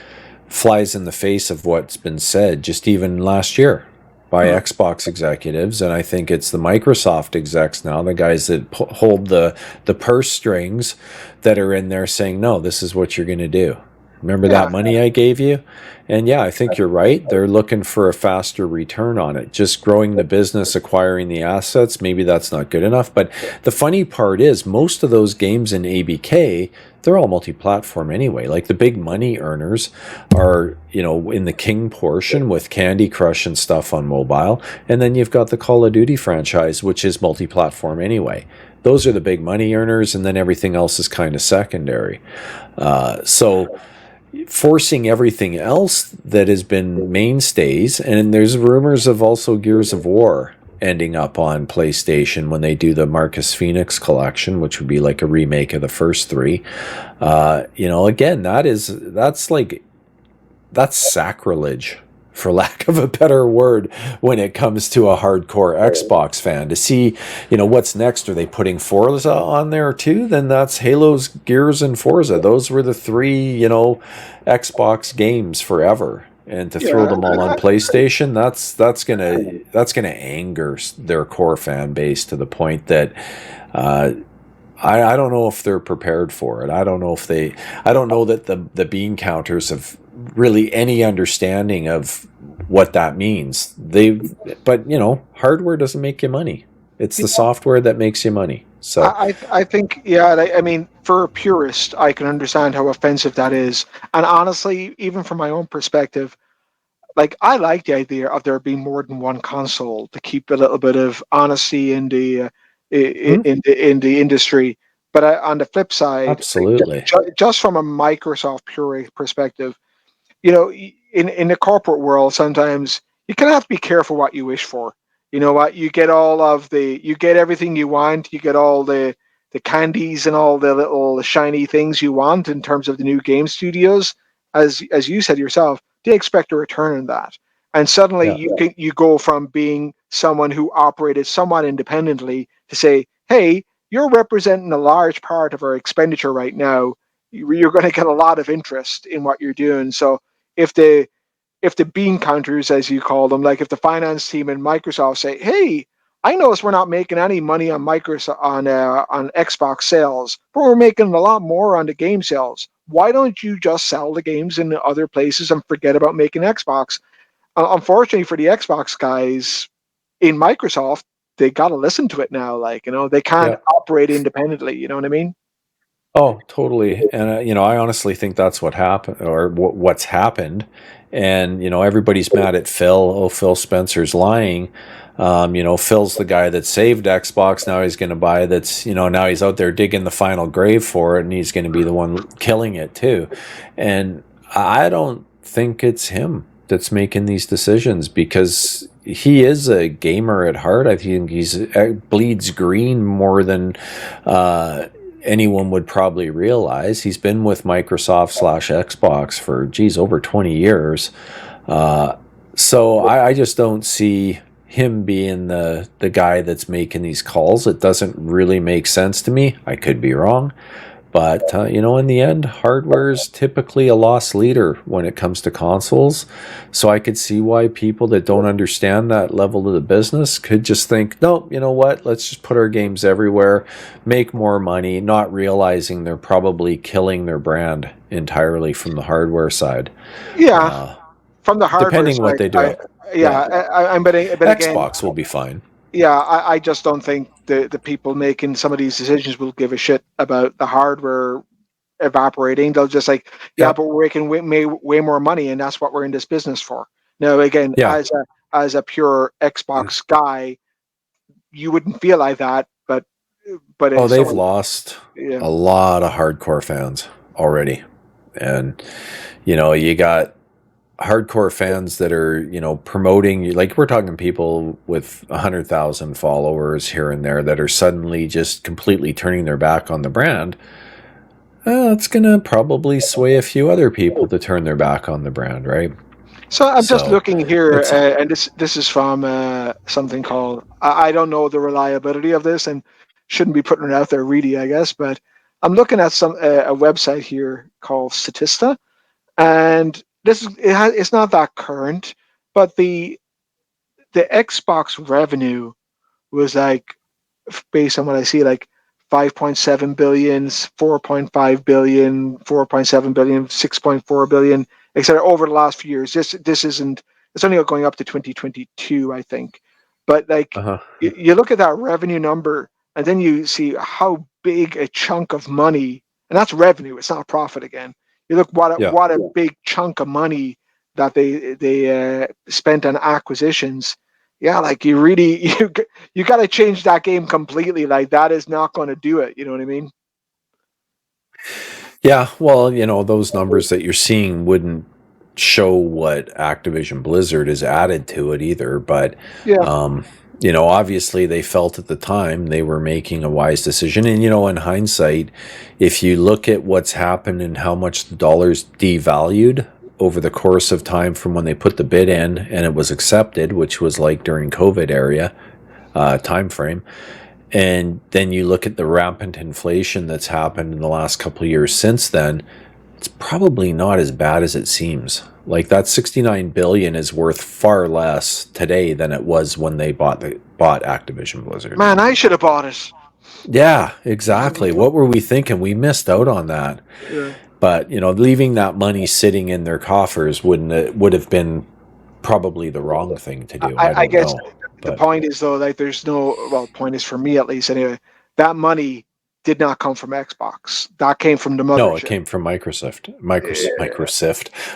flies in the face of what's been said just even last year by Xbox executives. And I think it's the Microsoft execs now, the guys that hold the purse strings, that are in there saying, no, this is what you're going to do. Remember that money I gave you? And I think you're right. They're looking for a faster return on it. Just growing the business, acquiring the assets, maybe that's not good enough. But the funny part is, most of those games in ABK, they're all multi-platform anyway. Like the big money earners are, in the King portion with Candy Crush and stuff on mobile. And then you've got the Call of Duty franchise, which is multi-platform anyway. Those are the big money earners, and then everything else is kind of secondary. So forcing everything else that has been mainstays, and there's rumors of also Gears of War ending up on PlayStation when they do the Marcus Phoenix collection, which would be like a remake of the first 3. Again, that's sacrilege, for lack of a better word, when it comes to a hardcore Xbox fan. To see, what's next? Are they putting Forza on there too? Then that's Halo's, Gears, and Forza. Those were the 3, Xbox games forever. And to throw them all on PlayStation, that's gonna anger their core fan base to the point that I don't know if they're prepared for it. I don't know that the bean counters have really any understanding of what that means. But hardware doesn't make you money. It's the software that makes you money. So, I think, yeah, I mean, for a purist, I can understand how offensive that is. And honestly, even from my own perspective, like I like the idea of there being more than one console to keep a little bit of honesty in the hmm, in the industry. But on the flip side, absolutely. just from a Microsoft pure perspective, you know, in the corporate world, sometimes you kind of have to be careful what you wish for. You know what? You get everything you want. You get all the candies and all the little shiny things you want in terms of the new game studios. As you said yourself, they expect a return on that. And suddenly Yeah. you go from being someone who operated somewhat independently to say, hey, you're representing a large part of our expenditure right now. You're going to get a lot of interest in what you're doing. So if the bean counters, as you call them, like if the finance team in Microsoft say, "Hey, I notice we're not making any money on Microsoft on Xbox sales, but we're making a lot more on the game sales. Why don't you just sell the games in other places and forget about making Xbox?" Unfortunately for the Xbox guys in Microsoft, they got to listen to it now. Like they can't Yeah. operate independently. You know what I mean? Oh, totally. And I honestly think that's what happened, or what's happened. And everybody's mad at Phil. Oh, Phil Spencer's lying. Phil's the guy that saved Xbox. Now he's going to buy that's. Now he's out there digging the final grave for it, and he's going to be the one killing it too. And I don't think it's him that's making these decisions, because he is a gamer at heart. I think he's bleeds green more than anyone would probably realize. He's been with Microsoft slash Xbox for, geez, over 20 years. So I just don't see him being the guy that's making these calls. It doesn't really make sense to me. I could be wrong. But, in the end, hardware is typically a loss leader when it comes to consoles. So I could see why people that don't understand that level of the business could just think, no, you know what, let's just put our games everywhere, make more money, not realizing they're probably killing their brand entirely from the hardware side. Yeah, from the hardware Depending what side, they do. yeah, Yeah. I'm betting, but again, Xbox will be fine. yeah, I just don't think the people making some of these decisions will give a shit about the hardware evaporating. They'll just like, yeah, Yeah. but we're making way more money, and that's what we're in this business for. Now, again, Yeah. as a pure Xbox guy, you wouldn't feel like that, but Oh, as they've someone, lost yeah, a lot of hardcore fans already. And, you got hardcore fans that are, promoting, like we're talking people with 100,000 followers here and there that are suddenly just completely turning their back on the brand. It's going to probably sway a few other people to turn their back on the brand, right? So I'm just So looking here, it's, and this is from something called I don't know the reliability of this, and shouldn't be putting it out there really, I guess. But I'm looking at some a website here called Statista, and it's not that current, but the Xbox revenue was like based on what I see, like 5.7 billion, 4.5 billion, 4.7 billion, 6.4 billion, etc. over the last few years. This isn't. It's only going up to 2022, I think. But like uh-huh. you look at that revenue number, and then you see how big a chunk of money, and that's revenue. It's not profit again. You look Yeah. what a big chunk of money that they spent on acquisitions. Yeah, like you really you got to change that game completely. Like that is not going to do it. You know what I mean? Yeah, well, those numbers that you're seeing wouldn't show what Activision Blizzard has added to it either. But, Yeah. obviously they felt at the time they were making a wise decision. And, in hindsight, if you look at what's happened and how much the dollar's devalued over the course of time from when they put the bid in and it was accepted, which was like during COVID time frame, and then you look at the rampant inflation that's happened in the last couple of years since then, it's probably not as bad as it seems. Like that 69 billion is worth far less today than it was when they bought Activision Blizzard. Man, I should have bought it. Yeah, exactly. What were we thinking? We missed out on that. Yeah. But, leaving that money sitting in their coffers would have been probably the wrong thing to do. I I don't guess know. the But point is though, like there's no, well, point is for me at least anyway. that money did not come from Xbox. That came from the mothership. No, it came from Microsoft.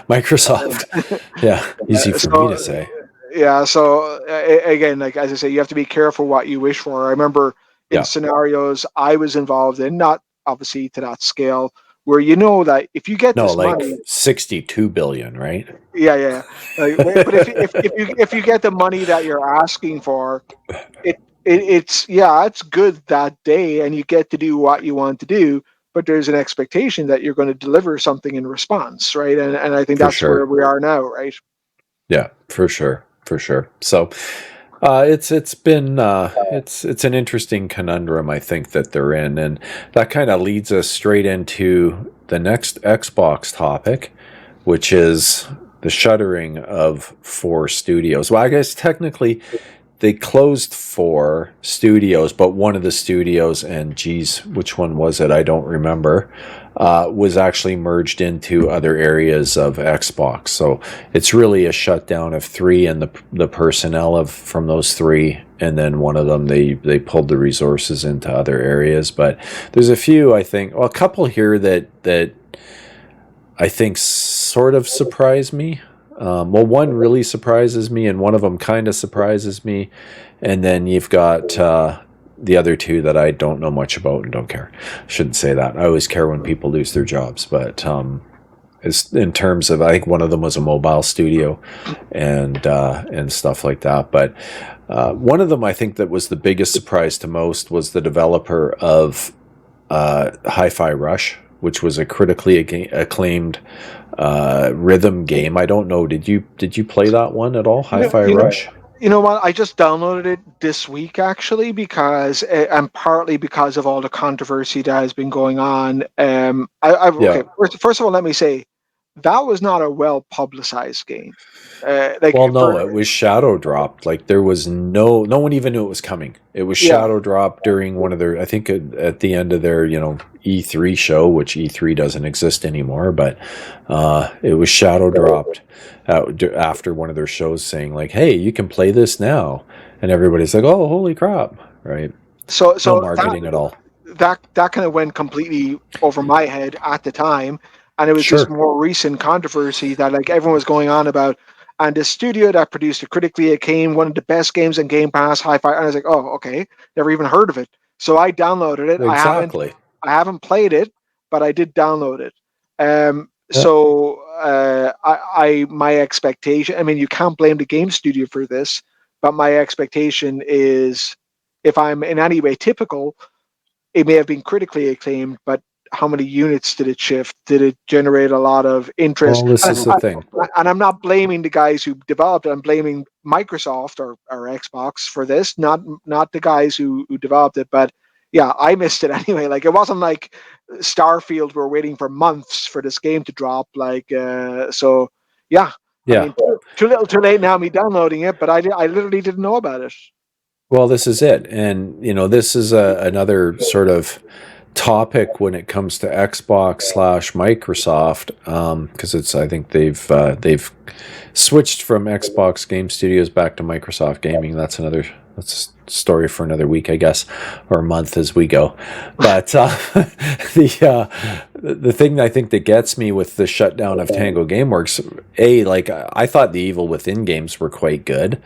Microsoft. Yeah, easy for me to say. Yeah, so again, like as I say, you have to be careful what you wish for. I remember in scenarios I was involved in, not obviously to that scale, where you know that if you get this money, 62 billion, right? Yeah. But if you get the money that you're asking for, it's good that day, and you get to do what you want to do. But there's an expectation that you're going to deliver something in response, right? And I think that's where we are now, right? Yeah, for sure. So it's been it's an interesting conundrum, I think, that they're in, and that kind of leads us straight into the next Xbox topic, which is the shuttering of 4 studios. Well, I guess technically they closed 4 studios, but one of the studios, and geez, which one was it? I don't remember. Was actually merged into other areas of Xbox. So it's really a shutdown of 3 and the personnel from those 3, and then one of them they pulled the resources into other areas. But there's a few, I think, a couple here that I think sort of surprise me. Well, one really surprises me, and one of them kind of surprises me, and then you've got the other 2 that I don't know much about and don't care. Shouldn't say that. I always care when people lose their jobs, but it's in terms of, I think one of them was a mobile studio and stuff like that. But one of them, I think, that was the biggest surprise to most was the developer of Hi-Fi Rush, which was a critically acclaimed rhythm game. I don't know. Did you play that one at all? Hi-Fi Rush? You know what? I just downloaded it this week, actually, because and partly because of all the controversy that has been going on. Okay. First of all, let me say that was not a well publicized game. It was shadow dropped. Like there was no one even knew it was coming. It was shadow dropped during one of their, I think at the end of their E3 show, which E3 doesn't exist anymore, but it was shadow dropped after one of their shows, saying like, "Hey, you can play this now," and everybody's like, "Oh, holy crap!" Right? So no marketing at all. That kind of went completely over my head at the time, and it was this more recent controversy that like everyone was going on about. And the studio that produced it, critically acclaimed, one of the best games in Game Pass, Hi-Fi, and I was like, "Oh, okay, never even heard of it." So I downloaded it. Exactly. I haven't played it, but I did download it. So my expectation, I mean, you can't blame the game studio for this, but my expectation is, if I'm in any way typical, it may have been critically acclaimed, but how many units did it shift? Did it generate a lot of interest? Well, this is the thing. And I'm not blaming the guys who developed it. I'm blaming Microsoft or Xbox for this, not the guys who developed it. But yeah, I missed it anyway. Like it wasn't like Starfield. We're waiting for months for this game to drop. Like so, yeah. I mean, too little, too late now. Me downloading it, but I literally didn't know about it. Well, this is it, and this is another sort of topic when it comes to Xbox / Microsoft, because I think they've switched from Xbox Game Studios back to Microsoft Gaming. That's a story for another week, I guess, or a month as we go. But the thing I think that gets me with the shutdown of Tango Gameworks, I thought the Evil Within games were quite good.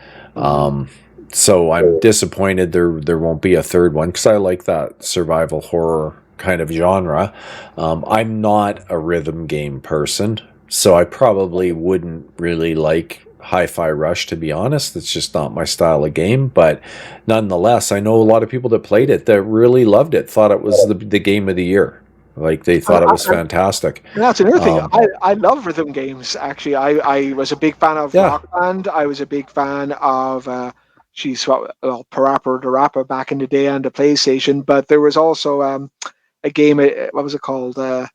So I'm disappointed there won't be a third one, because I like that survival horror kind of genre. I'm not a rhythm game person, so I probably wouldn't really like Hi-Fi Rush, to be honest. It's just not my style of game, but nonetheless, I know a lot of people that played it that really loved it, thought it was the game of the year. Like they thought it was fantastic. That's another thing. I love rhythm games. Actually, I was a big fan of Rock Band. I was a big fan of Parappa the Rapper back in the day on the PlayStation. But there was also a game. What was it called? A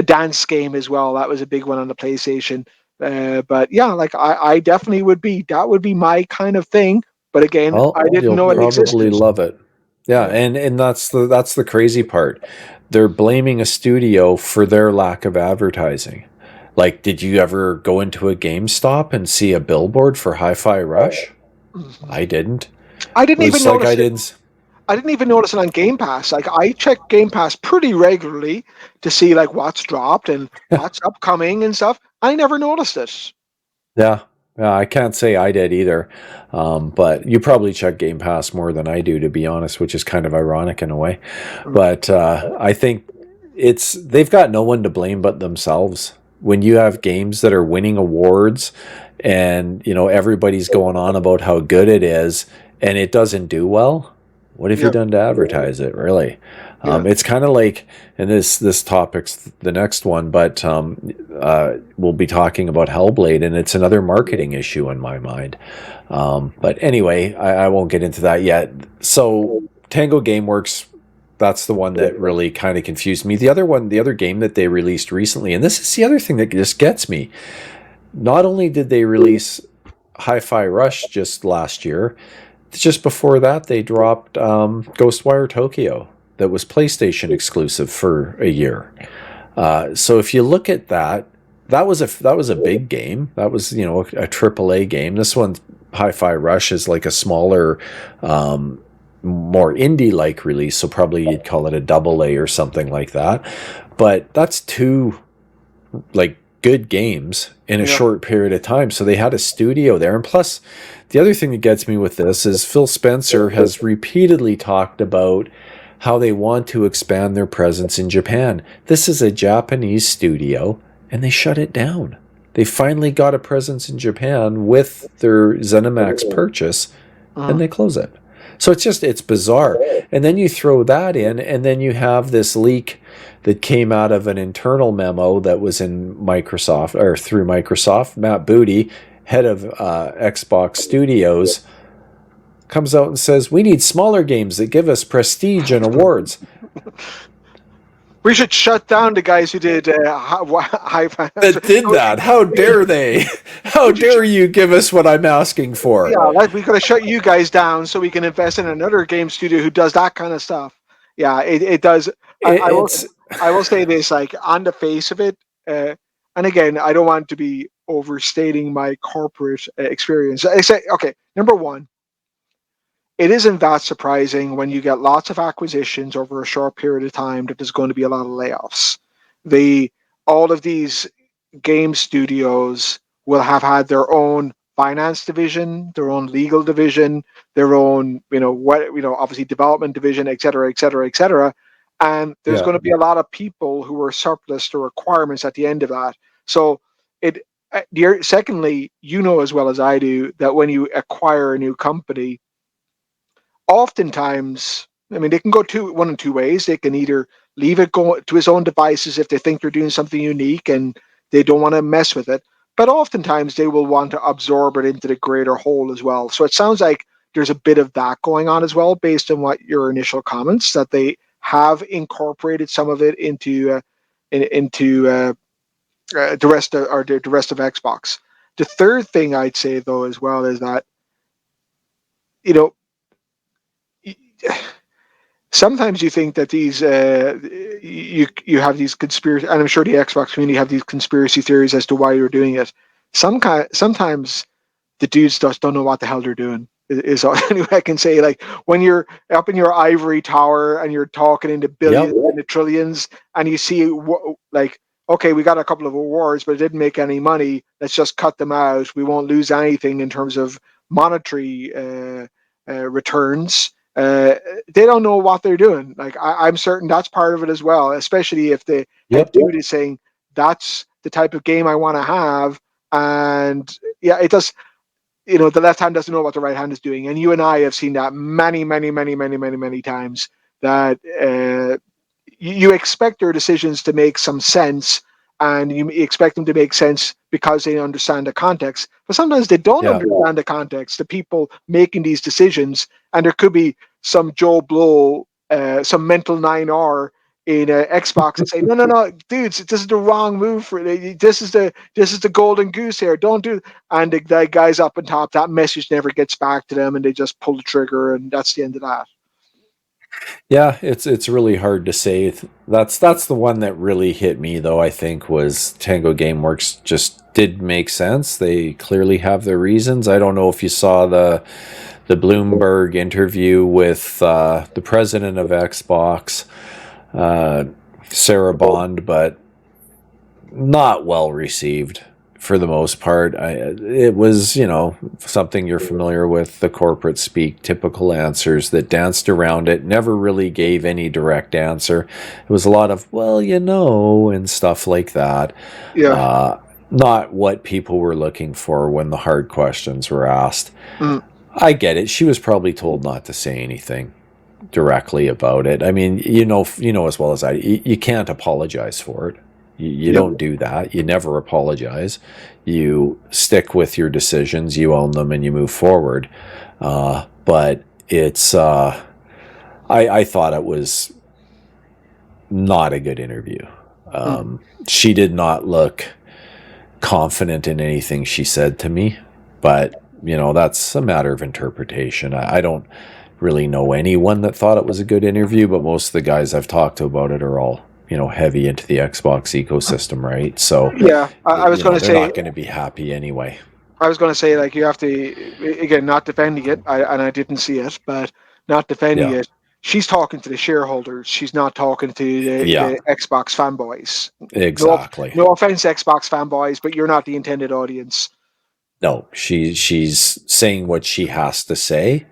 dance game as well. That was a big one on the PlayStation. But yeah, like I definitely would be. That would be my kind of thing. But again, I didn't know it existed. Probably love it. Yeah, and that's the crazy part. They're blaming a studio for their lack of advertising. Like, did you ever go into a GameStop and see a billboard for Hi-Fi Rush? I didn't. I didn't even notice it. I didn't even notice it on Game Pass. Like I check Game Pass pretty regularly to see like what's dropped and what's upcoming and stuff. I never noticed it. Yeah. Yeah, I can't say I did either. But you probably check Game Pass more than I do, to be honest, which is kind of ironic in a way. Mm. But I think they've got no one to blame but themselves. When you have games that are winning awards and, everybody's going on about how good it is and it doesn't do well, what have you Yeah, done to advertise it, really? yeah, It's kind of like, and this topic's the next one, but we'll be talking about Hellblade, and it's another marketing issue in my mind. But anyway, I won't get into that yet. So Tango Gameworks, that's the one that really kind of confused me. The other game that they released recently, and this is the other thing that just gets me. Not only did they release Hi-Fi Rush just last year, just before that they dropped Ghostwire Tokyo, that was PlayStation exclusive for a year. So if you look at that, that was a big game. That was a AAA game. This one, Hi-Fi Rush, is like a smaller, more indie-like release. So probably you'd call it a double A or something like that. But that's two like good games in a yeah, short period of time. So they had a studio there, and plus, the other thing that gets me with this is Phil Spencer has repeatedly talked about how they want to expand their presence in Japan. This is a Japanese studio, and they shut it down. They finally got a presence in Japan with their ZeniMax purchase, and they close it. So it's bizarre. And then you throw that in, and then you have this leak that came out of an internal memo that was in Microsoft, or through Microsoft. Matt Booty, head of Xbox Studios, comes out and says, we need smaller games that give us prestige and awards. we should shut down the guys who did Hi-Fi. That did that. How dare they? How dare you give us what I'm asking for? Yeah, like we got to shut you guys down so we can invest in another game studio who does that kind of stuff. Yeah, it does. I will say this, like on the face of it, and again, I don't want to be overstating my corporate experience. I say, okay, number one, it isn't that surprising when you get lots of acquisitions over a short period of time that there's going to be a lot of layoffs. All of these game studios will have had their own finance division, their own legal division, their own, obviously development division, et cetera, et cetera, et cetera. And there's going to be a lot of people who are surplus to requirements at the end of that. So secondly, as well as I do that when you acquire a new company, oftentimes, they can go one in two ways. They can either leave it go to his own devices if they think they're doing something unique and they don't want to mess with it. But oftentimes they will want to absorb it into the greater whole as well. So it sounds like there's a bit of that going on as well, based on what your initial comments, that they have incorporated some of it into the rest of Xbox. The third thing I'd say though as well is that sometimes you think that these you have these conspiracy, and I'm sure the Xbox community have these conspiracy theories as to why you're doing it. Sometimes the dudes just don't know what the hell they're doing. Is anyway I can say. Like when you're up in your ivory tower and you're talking into billions and the trillions, and you see okay, we got a couple of awards, but it didn't make any money. Let's just cut them out. We won't lose anything in terms of monetary returns. They don't know what they're doing. Like I'm certain that's part of it as well, especially if the head dude is saying that's the type of game I want to have. And yeah, it does. The left hand doesn't know what the right hand is doing, and you and I have seen that many, many, many, many, many, many times. That you expect their decisions to make some sense, and you expect them to make sense because they understand the context. But sometimes they don't understand the context. The people making these decisions, and there could be some Joe Blow, some mental 9R in Xbox and say, no, dudes, this is the wrong move for it. This is the golden goose here. Don't do. And the guys up on top, that message never gets back to them, and they just pull the trigger, and that's the end of that. Yeah, it's really hard to say. That's the one that really hit me, though. I think was Tango Gameworks just did make sense. They clearly have their reasons. I don't know if you saw the Bloomberg interview with the president of Xbox, Sarah Bond, but not well received for the most part. It was, something you're familiar with, the corporate speak, typical answers that danced around it, never really gave any direct answer. It was a lot of, well, and stuff like that. Yeah. Not what people were looking for when the hard questions were asked. Mm. I get it. She was probably told not to say anything directly about it. I mean, as well as I, you can't apologize for it. You don't do that. You never apologize. You stick with your decisions, you own them, and you move forward. But it's, I thought it was not a good interview. She did not look confident in anything she said to me, but that's a matter of interpretation. I don't really know anyone that thought it was a good interview, but most of the guys I've talked to about it are all heavy into the Xbox ecosystem, right? So yeah, I was going to say they're not going to be happy anyway. I was going to say, like, you have to, again, not defending it, and I didn't see it, but not defending it. She's talking to the shareholders. She's not talking to the Xbox fanboys. Exactly. No offense, Xbox fanboys, but you're not the intended audience. No, she's saying what she has to say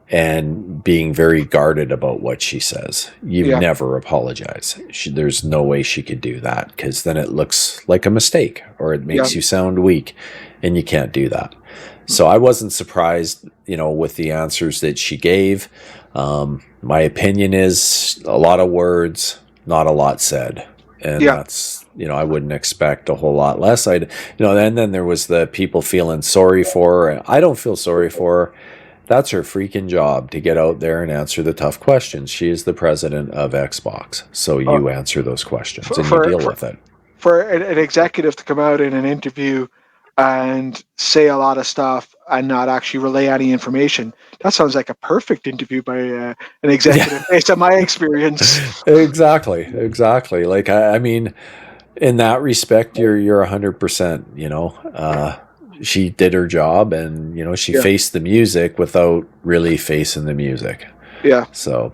and being very guarded about what she says. You never apologize. There's no way she could do that, because then it looks like a mistake or it makes you sound weak, and you can't do that. So I wasn't surprised, with the answers that she gave. My opinion is a lot of words, not a lot said. And that's, I wouldn't expect a whole lot less. And then there was the people feeling sorry for her. I don't feel sorry for her. That's her freaking job, to get out there and answer the tough questions. She is the president of Xbox. So you answer those questions and you deal with it. For an executive to come out in an interview and say a lot of stuff and not actually relay any information, that sounds like a perfect interview by an executive based on my experience. Exactly. Like, I mean, in that respect, you're 100%, she did her job, and she faced the music without really facing the music. So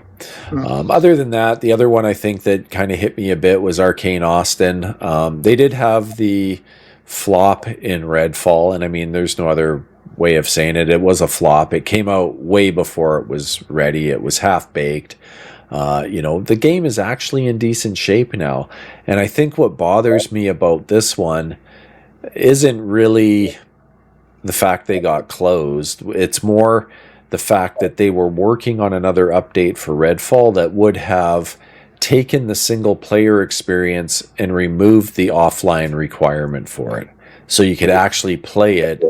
other than that, the other one I think that kind of hit me a bit was Arkane Austin. They did have the flop in Redfall, and I mean, there's no other way of saying it. It was a flop. It came out way before it was ready. It was half baked. The game is actually in decent shape now, and I think what bothers me about this one isn't really the fact they got closed. It's more the fact that they were working on another update for Redfall that would have taken the single player experience and removed the offline requirement for it, so you could actually play it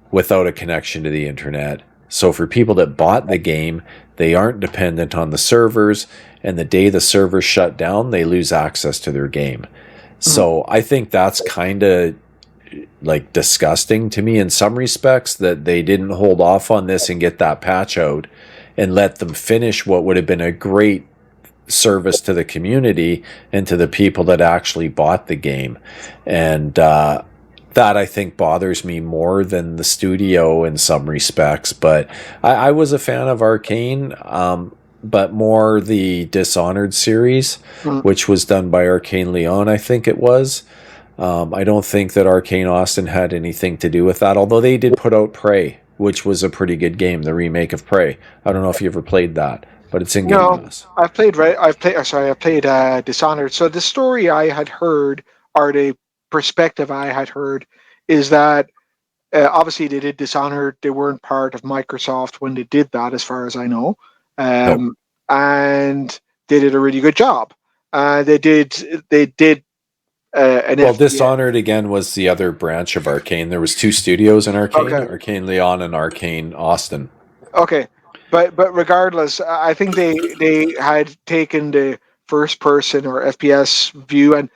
without a connection to the internet. So for people that bought the game, they aren't dependent on the servers, and the day the servers shut down, they lose access to their game. So I think that's kind of like disgusting to me in some respects, that they didn't hold off on this and get that patch out and let them finish what would have been a great service to the community and to the people that actually bought the game. And that, I think, bothers me more than the studio in some respects. But I was a fan of Arkane, but more the Dishonored series, which was done by Arkane Lyon, I think it was. I don't think that Arkane Austin had anything to do with that, although they did put out Prey, which was a pretty good game, the remake of Prey. I don't know if you ever played that, but it's in Game Pass. I played Dishonored. So the story I had heard, or the perspective I had heard, is that obviously they did Dishonored. They weren't part of Microsoft when they did that, as far as I know, and they did a really good job. They did. Dishonored again was the other branch of Arkane. There was two studios in Arkane, Arkane Lyon and Arkane Austin. Okay, but regardless, I think they had taken the first person or FPS view and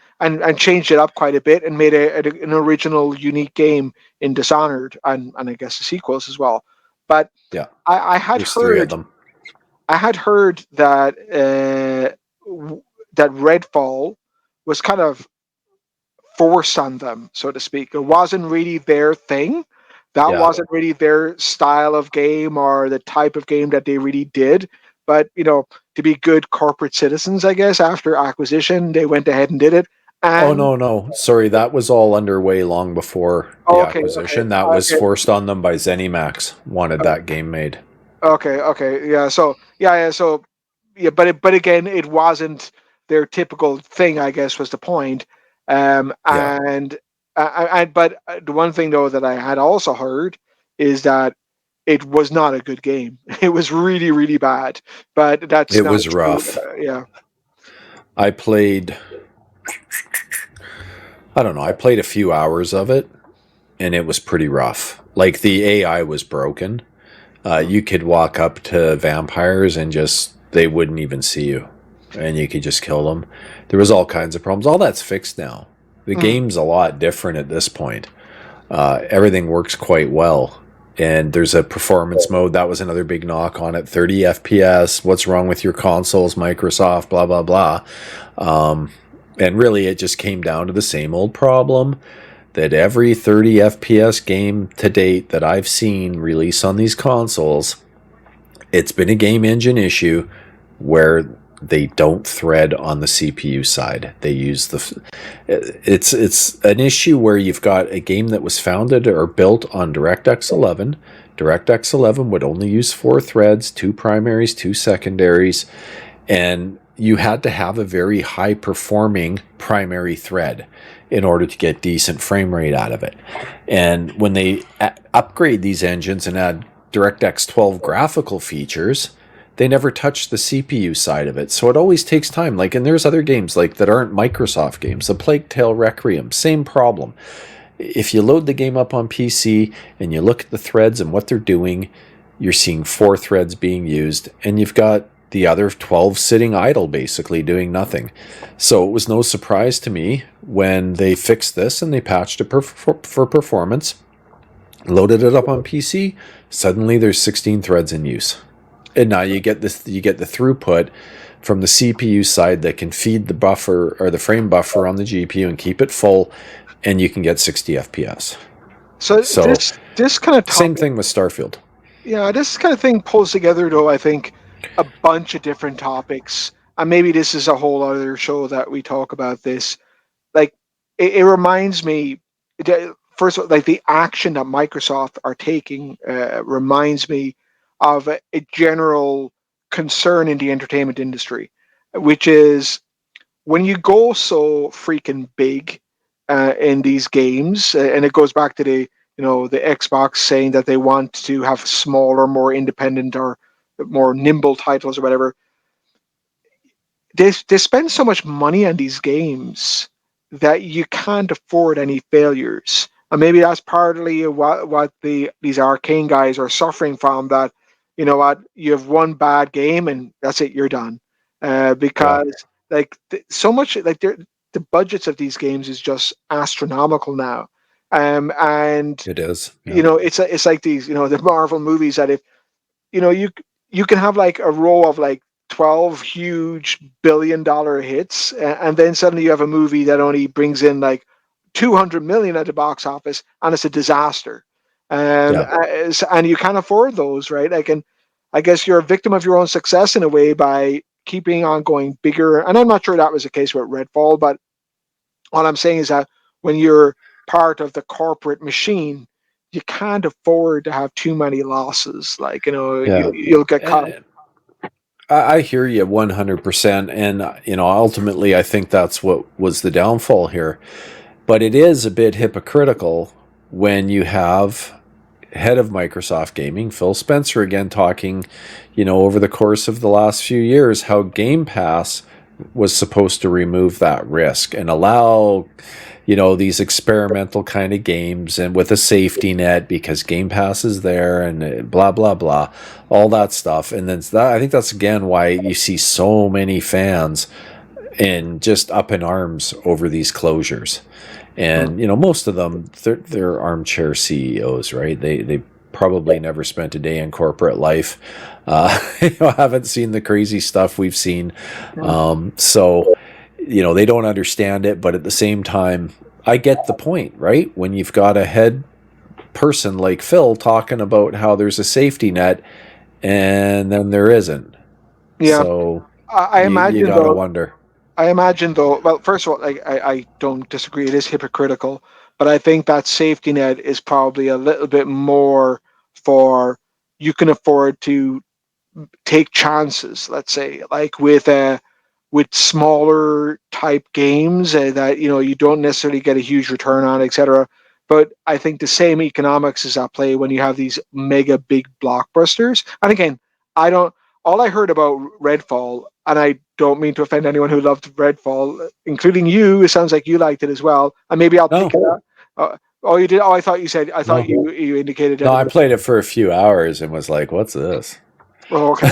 changed it up quite a bit and made an original, unique game in Dishonored and I guess the sequels as well. But I had heard three of them. I had heard that that Redfall was kind of forced on them, so to speak. It wasn't really their thing, that Yeah. wasn't really their style of game or the type of game that they really did. But to be good corporate citizens, I guess after acquisition, they went ahead and did it. Oh, And no. Sorry, that was all underway long before the okay, okay, acquisition. That was okay, forced on them by ZeniMax, wanted that game made. okay. Yeah. So yeah. So yeah. But again, it wasn't their typical thing. I guess was the point. Yeah. And but the one thing though that I had also heard is that it was not a good game. It was really, really bad. But that's It not was true. rough. Yeah. I played, I don't know, I played a few hours of it, and it was pretty rough. Like, the AI was broken. You could walk up to vampires and just, they wouldn't even see you. And you could just kill them. There was all kinds of problems. All that's fixed now. The Mm. game's a lot different at this point. Everything works quite well. And there's a performance mode. That was another big knock on it. 30 FPS. What's wrong with your consoles, Microsoft, blah, blah, blah. And really, it just came down to the same old problem that every 30 FPS game to date that I've seen release on these consoles, it's been a game engine issue where they don't thread on the CPU side. They use it's an issue where you've got a game that was founded or built on DirectX 11. DirectX 11 would only use 4 threads, 2 primaries, 2 secondaries, and you had to have a very high performing primary thread in order to get decent frame rate out of it. And when they upgrade these engines and add DirectX 12 graphical features, they never touch the CPU side of it. So it always takes time. Like, and there's other games like that aren't Microsoft games. The Plague Tale Requiem, same problem. If you load the game up on PC and you look at the threads and what they're doing, you're seeing 4 threads being used, and you've got the other 12 sitting idle, basically doing nothing. So it was no surprise to me when they fixed this and they patched it for performance, loaded it up on PC, suddenly there's 16 threads in use. And now you get the throughput from the CPU side that can feed the buffer or the frame buffer on the GPU and keep it full, and you can get 60 FPS. So this kind of same thing with Starfield. Yeah, this kind of thing pulls together, though, I think, a bunch of different topics. And maybe this is a whole other show that we talk about this. Like, it reminds me, first of all, like the action that Microsoft are taking reminds me of a general concern in the entertainment industry, which is when you go so freaking big in these games, and it goes back to the Xbox saying that they want to have smaller, more independent or more nimble titles or whatever. They spend so much money on these games that you can't afford any failures. And maybe that's partly what these Arkane guys are suffering from, that you know what, you have one bad game and that's it, you're done. Because like so much, like the budgets of these games is just astronomical now. And It is. it's like these, the Marvel movies, that if you can have like a row of like 12 huge billion-dollar hits, and then suddenly you have a movie that only brings in like 200 million at the box office, and it's a disaster. And you can't afford those, right? Like, and I guess you're a victim of your own success in a way by keeping on going bigger. And I'm not sure that was the case with Redfall, but all I'm saying is that when you're part of the corporate machine, you can't afford to have too many losses. Like, you'll get caught. I hear you 100%. And, ultimately, I think that's what was the downfall here. But it is a bit hypocritical when you have head of Microsoft Gaming, Phil Spencer, again talking, over the course of the last few years, how Game Pass was supposed to remove that risk and allow, these experimental kind of games, and with a safety net because Game Pass is there and blah, blah, blah, all that stuff. And then I think that's, again, why you see so many fans and just up in arms over these closures. And, most of them, they're armchair CEOs, right? They probably never spent a day in corporate life. Haven't seen the crazy stuff we've seen. So, they don't understand it. But at the same time, I get the point, right? When you've got a head person like Phil talking about how there's a safety net, and then there isn't. Yeah, So I you imagine got to though. wonder. I imagine though. Well, first of all, I don't disagree. It is hypocritical, but I think that safety net is probably a little bit more for you can afford to take chances. Let's say, like with smaller type games that you don't necessarily get a huge return on, etc. But I think the same economics is at play when you have these mega big blockbusters. And again, I don't. All I heard about Redfall, and I don't mean to offend anyone who loved Redfall, including you. It sounds like you liked it as well, and maybe I'll pick No, it up. Oh, you did. Oh, I thought you said. I thought no, you indicated that no. it I was. played it for a few hours and was like, "What's this?" Oh, okay.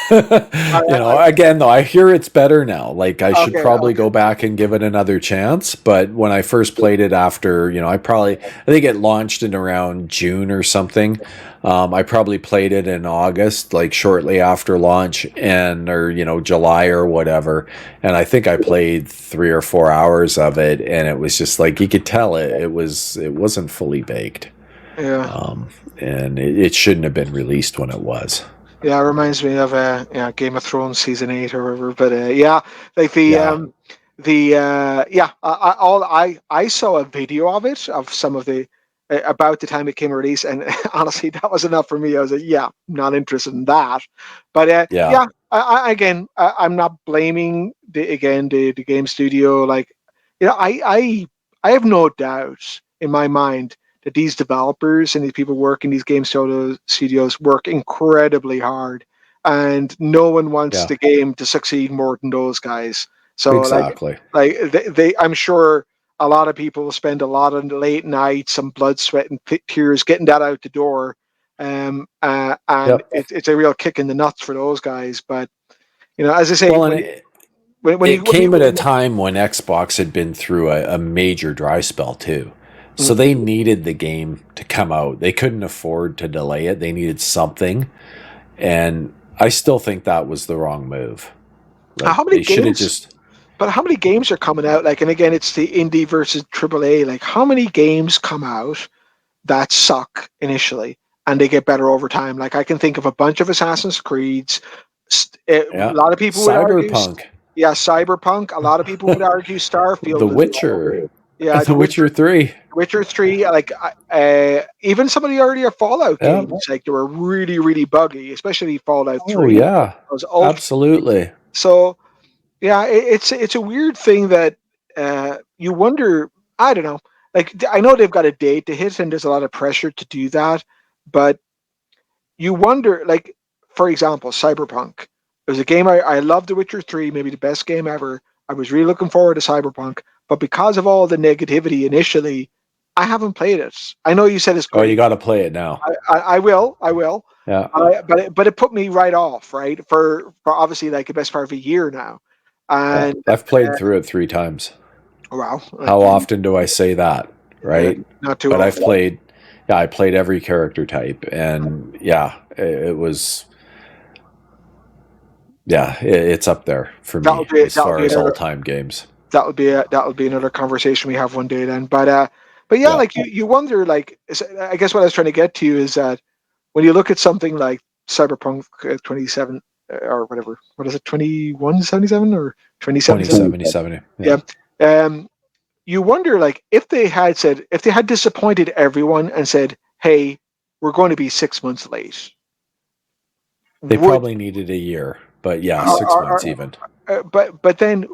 Again, though, I hear it's better now. Like, I should Okay. probably Okay. go back and give it another chance. But when I first played it after, I think it launched in around June or something. I probably played it in August, like shortly after launch, or July or whatever. And I think I played 3 or 4 hours of it, and it was just like you could tell it wasn't fully baked, Yeah. and it shouldn't have been released when it was. Yeah, it reminds me of Game of Thrones season 8 or whatever. But yeah, like Yeah, I saw a video of it of some of the about the time it came release, and honestly, that was enough for me. I was like, yeah, not interested in that. But yeah, yeah, again, I'm not blaming the game studio. Like, I have no doubt in my mind that these developers and these people working these game studios work incredibly hard, and no one wants yeah. the game to succeed more than those guys. So Exactly. I'm sure a lot of people will spend a lot of late nights, some blood, sweat, and tears getting that out the door. And Yep. it's a real kick in the nuts for those guys. But as I say, Well, and it when came at a you time when Xbox had been through a major dry spell too. So mm, they needed the game to come out. They couldn't afford to delay it. They needed something. And I still think that was the wrong move. how Like many they should have games just But how many games are coming out? Like, and again, it's the indie versus AAA. Like, how many games come out that suck initially and they get better over time? Like, I can think of a bunch of Assassin's Creeds. A yeah. lot of people would argue, Cyberpunk, yeah, Cyberpunk. A lot of people would argue The Starfield as well. Witcher, Yeah, The Witcher 3. Witcher 3. Like, even some of the earlier Fallout Yeah. games, like they were really, really buggy, especially Fallout Oh 3. It yeah. was ultra. Absolutely. So yeah, it's a weird thing that you wonder. I don't know. Like I know they've got a date to hit, and there's a lot of pressure to do that. But you wonder, like for example, Cyberpunk. It was a game I loved. The Witcher 3, maybe the best game ever. I was really looking forward to Cyberpunk, but because of all the negativity initially, I haven't played it. I know you said it's Oh, you great. got to play it now. I will. I will. Yeah. But it put me right off, right? For obviously like the best part of a year now, Yeah. and I've played through it 3 times. wow, How often do I say that? yeah, Right? not too But I've often. played, yeah, I played every character type, and yeah, it was, yeah, it's up there for me as That'll far be as another all-time games. that'll be another conversation we have one day then. But yeah, Yeah, like you wonder like I guess what I was trying to get to is that when you look at something like Cyberpunk 27 or whatever, what is it, 2177 or 2077? 2077. Yeah, Yeah. Um, you wonder like if they had disappointed everyone and said, "Hey, we're going to be 6 months late," they would probably needed a year, but yeah, are, 6 months are, even. but then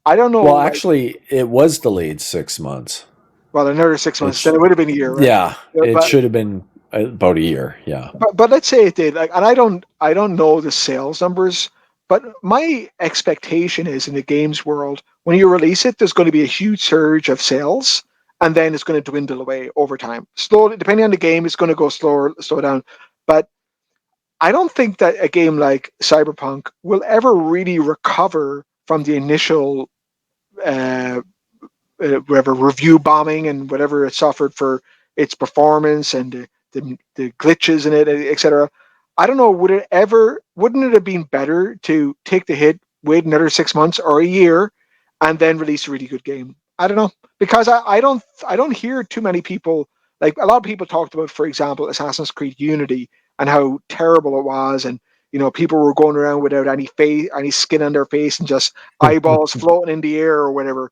I don't know Well, like actually, it was delayed 6 months. well another 6 months then It's it would have been a year, right? yeah, Yeah, it should have been about a year. Yeah, but let's say it did like, and I don't know the sales numbers, but my expectation is in the games world when you release it, there's going to be a huge surge of sales, and then it's going to dwindle away over time. Slowly, depending on the game, it's going to go slow down. But I don't think that a game like Cyberpunk will ever really recover from the initial uh, whatever review bombing and whatever it suffered for its performance and the glitches in it, etc. I don't know. Wouldn't it have been better to take the hit, wait another 6 months or a year, and then release a really good game? I don't know because I don't hear too many people like a lot of people talked about, for example, Assassin's Creed Unity and how terrible it was, and people were going around without any face, any skin on their face, and just eyeballs floating in the air or whatever.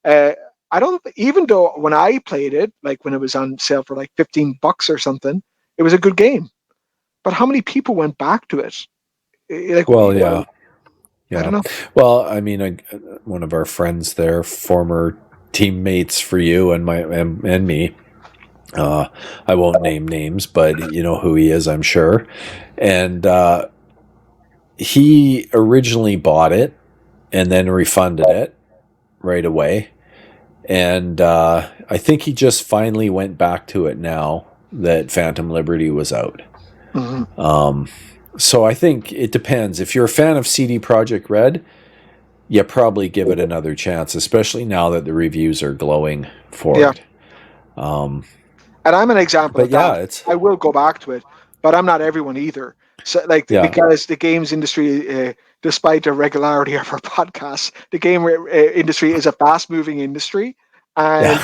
I don't, even though when I played it, like when it was on sale for like $15 or something, it was a good game. But how many people went back to it? Like, Well, yeah. I don't know. Well, I mean, one of our friends there, former teammates for you and me. I won't name names, but you know who he is, I'm sure. And he originally bought it and then refunded it right away. And I think he just finally went back to it now that Phantom Liberty was out. Mm-hmm. So I think it depends. If you're a fan of CD Projekt Red, you probably give it another chance, especially now that the reviews are glowing for it. And I'm an example of that. I will go back to it, but I'm not everyone either. So, because the games industry, despite the regularity of our podcasts, the game industry is a fast-moving industry, and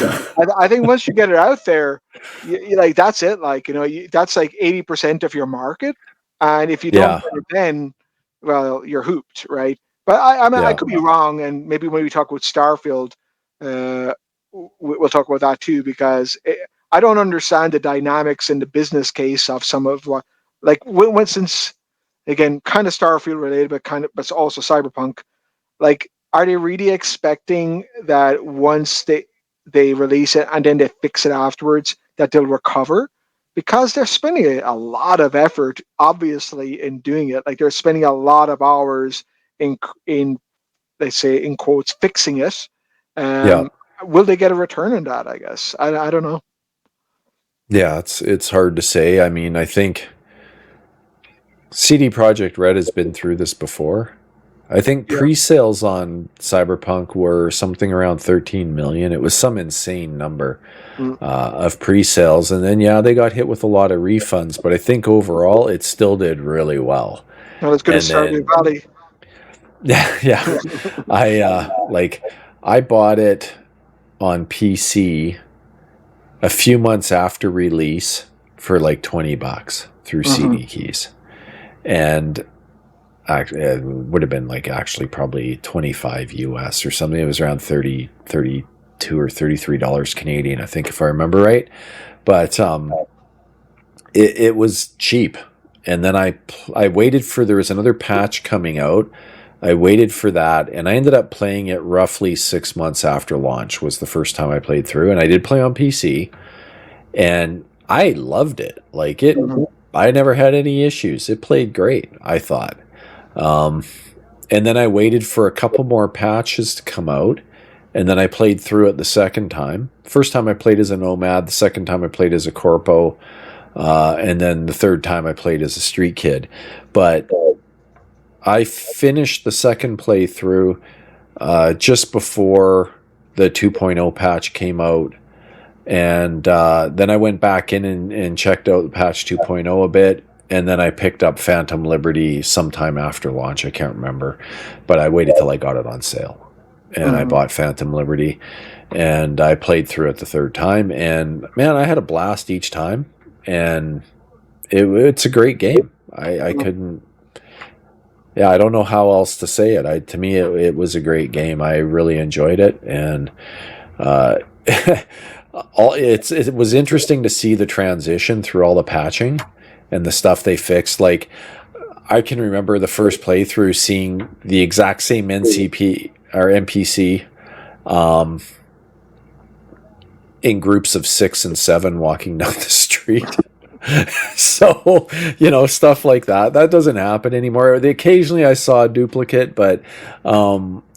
I think once you get it out there, you like that's it. Like that's like 80% of your market, and if you don't get it then, well, you're hooped, right? But I mean, I could be wrong, and maybe when we talk about Starfield, we'll talk about that too, because I don't understand the dynamics and the business case of some of what, like, since, again, kind of Starfield related, but it's also Cyberpunk. Like, are they really expecting that once they release it and then they fix it afterwards, that they'll recover? Because they're spending a lot of effort, obviously, in doing it. Like, they're spending a lot of hours in let's say, in quotes, fixing it. Will they get a return on that? I guess I don't know. Yeah, it's hard to say. I mean, I think CD Projekt Red has been through this before. I think pre-sales on Cyberpunk were something around 13 million. It was some insane number of pre-sales, and then they got hit with a lot of refunds. But I think overall, it still did really well. Not as good as Stardew Valley. Yeah. I bought it on PC a few months after release for like $20 through CD keys, and it would have been like actually probably 25 US or something. It was around 32 or $33 Canadian, I think, if I remember right. But it was cheap, and then I waited for, there was another patch coming out. I waited for that, and I ended up playing it roughly 6 months after launch was the first time I played through, and I did play on PC, and I loved it. Like it, I never had any issues. It played great, I thought. And then I waited for a couple more patches to come out, and then I played through it the second time. First time I played as a Nomad, the second time I played as a Corpo, and then the third time I played as a Street Kid. But I finished the second playthrough just before the 2.0 patch came out, and then I went back in and checked out the patch 2.0 a bit, and then I picked up Phantom Liberty sometime after launch. I can't remember, but I waited till I got it on sale, and I bought Phantom Liberty, and I played through it the third time, and man, I had a blast each time, and it's a great game. I couldn't. Yeah, I don't know how else to say it. To me, it was a great game. I really enjoyed it, and it was interesting to see the transition through all the patching and the stuff they fixed. Like, I can remember the first playthrough seeing the exact same NCP or NPC in groups of 6 and 7 walking down the street. So, stuff like that doesn't happen anymore. Occasionally I saw a duplicate, but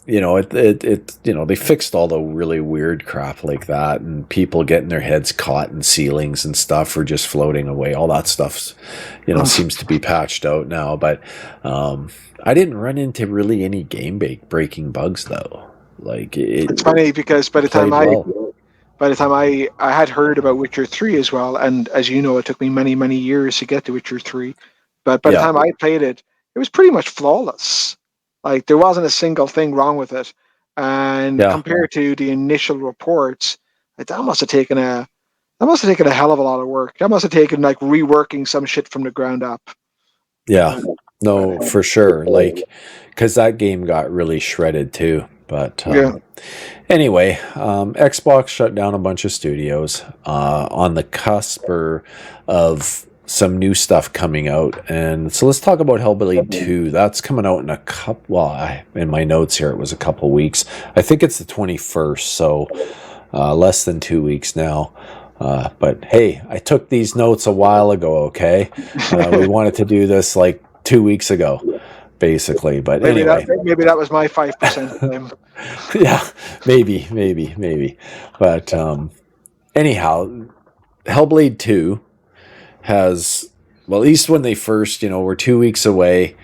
they fixed all the really weird crap like that, and people getting their heads caught in ceilings and stuff, or just floating away. All that stuff seems to be patched out now, but I didn't run into really any game breaking bugs though. Like, it's funny because by the time I had heard about Witcher 3 as well, and as you know, it took me many, many years to get to Witcher 3. But by the time I played it, it was pretty much flawless. Like, there wasn't a single thing wrong with it. And compared to the initial reports, that must have taken That must have taken a hell of a lot of work. That must have taken like reworking some shit from the ground up. Yeah, no, for sure. Like, because that game got really shredded too. But Yeah. anyway, Xbox shut down a bunch of studios on the cusp of some new stuff coming out. And so let's talk about Hellblade 2. That's coming out in a couple, well, in my notes here, it was a couple weeks. I think it's the 21st, so less than 2 weeks now. But hey, I took these notes a while ago, okay? We wanted to do this like 2 weeks ago, basically. But anyway. Maybe that was my 5%. Yeah, maybe. But anyhow, Hellblade 2 has, well, at least when they first, were 2 weeks away,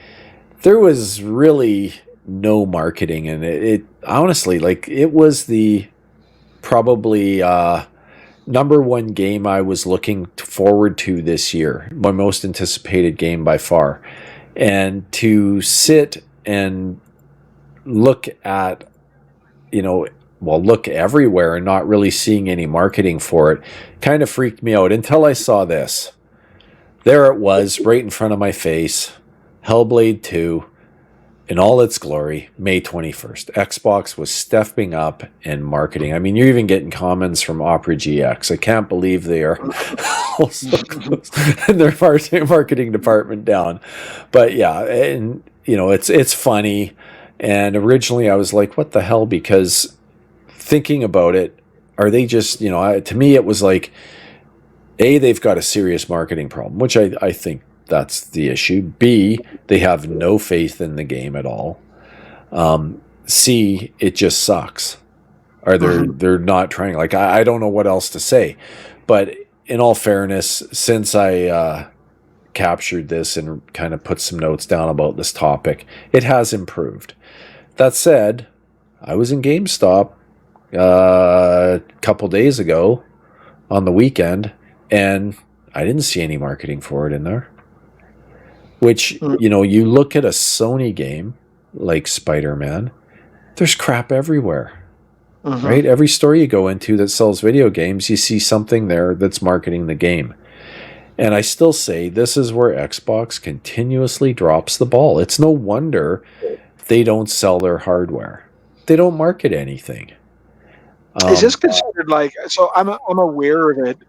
there was really no marketing. And it honestly, like, it was the probably number one game I was looking forward to this year, my most anticipated game by far. And to sit and look at, look everywhere and not really seeing any marketing for it kind of freaked me out until I saw this. There it was, right in front of my face, Hellblade 2 in all its glory, May 21st. Xbox was stepping up in marketing. I mean, you're even getting comments from Opera GX. I can't believe they are so close in their marketing department down. But yeah, and it's funny. And originally I was like, what the hell? Because thinking about it, are they just, to me it was like, A, they've got a serious marketing problem, which I think that's the issue. B, they have no faith in the game at all. C, it just sucks. Or they're not trying. Like, I don't know what else to say. But in all fairness, since I captured this and kind of put some notes down about this topic, it has improved. That said, I was in GameStop a couple days ago on the weekend, and I didn't see any marketing for it in there. Which, you look at a Sony game like Spider-Man, there's crap everywhere, right? Every store you go into that sells video games, you see something there that's marketing the game. And I still say this is where Xbox continuously drops the ball. It's no wonder they don't sell their hardware. They don't market anything. Is this considered like? So I'm aware of it.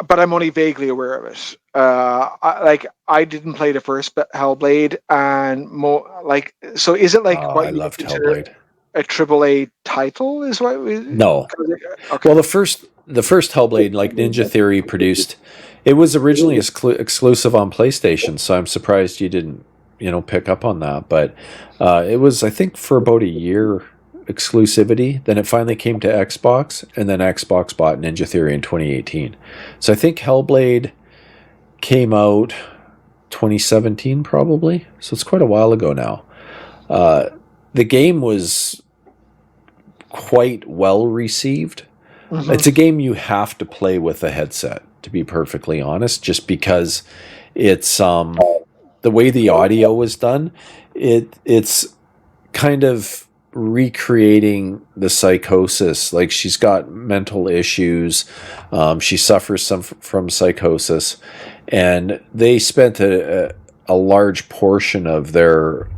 But I'm only vaguely aware of it. I didn't play the first Hellblade, and so is it like what I you loved consider Hellblade. a AAA title? Is what? No. Okay. Well, the first Hellblade, like Ninja Theory produced, it was originally exclusive on PlayStation, so I'm surprised you didn't, pick up on that. But it was, I think, for about a year exclusivity. Then it finally came to Xbox, and then Xbox bought Ninja Theory in 2018. So I think Hellblade came out 2017 probably. So it's quite a while ago now. The game was quite well received. It's a game you have to play with a headset, to be perfectly honest, just because it's the way the audio was done. It's kind of recreating the psychosis. Like, she's got mental issues. She suffers from psychosis, and they spent a large portion of their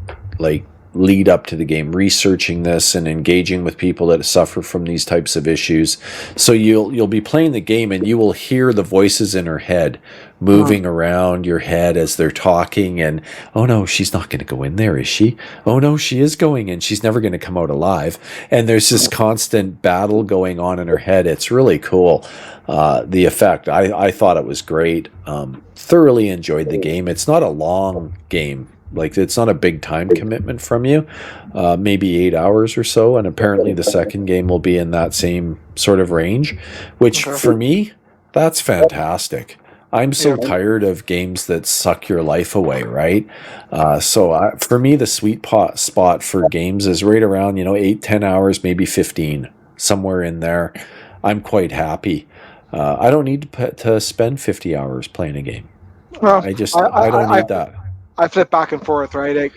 lead up to the game researching this and engaging with people that suffer from these types of issues. So you'll be playing the game and you will hear the voices in her head moving around your head as they're talking, and oh no, she's not going to go in there, is she? Oh no, she is going in. She's never going to come out alive. And there's this constant battle going on in her head. It's really cool. The effect, I thought it was great. Thoroughly enjoyed the game. It's not a long game. Like, it's not a big time commitment from you, maybe 8 hours or so. And apparently the second game will be in that same sort of range, which for me, that's fantastic. I'm so tired of games that suck your life away, right? For me, the sweet spot for games is right around, 8-10 hours, maybe 15, somewhere in there. I'm quite happy. I don't need to spend 50 hours playing a game. Well, I don't need that. I flip back and forth, right? Like,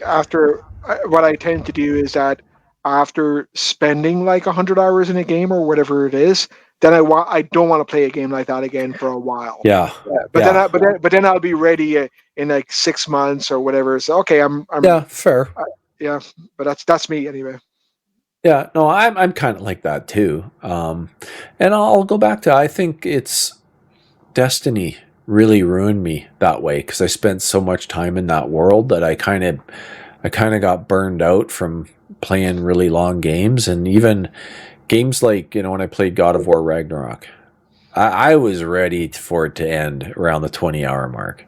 what I tend to do is that after spending like 100 hours in a game or whatever it is, then I don't want to play a game like that again for a while. Yeah. But Yeah. then I'll be ready in like 6 months or whatever. So okay, I'm Yeah, fair. yeah, but that's me anyway. Yeah, no, I'm kind of like that too. And I'll go back to, I think it's Destiny really ruined me that way because I spent so much time in that world that I kind of got burned out from playing really long games, and even games like, when I played God of War Ragnarok, I was ready for it to end around the 20-hour mark,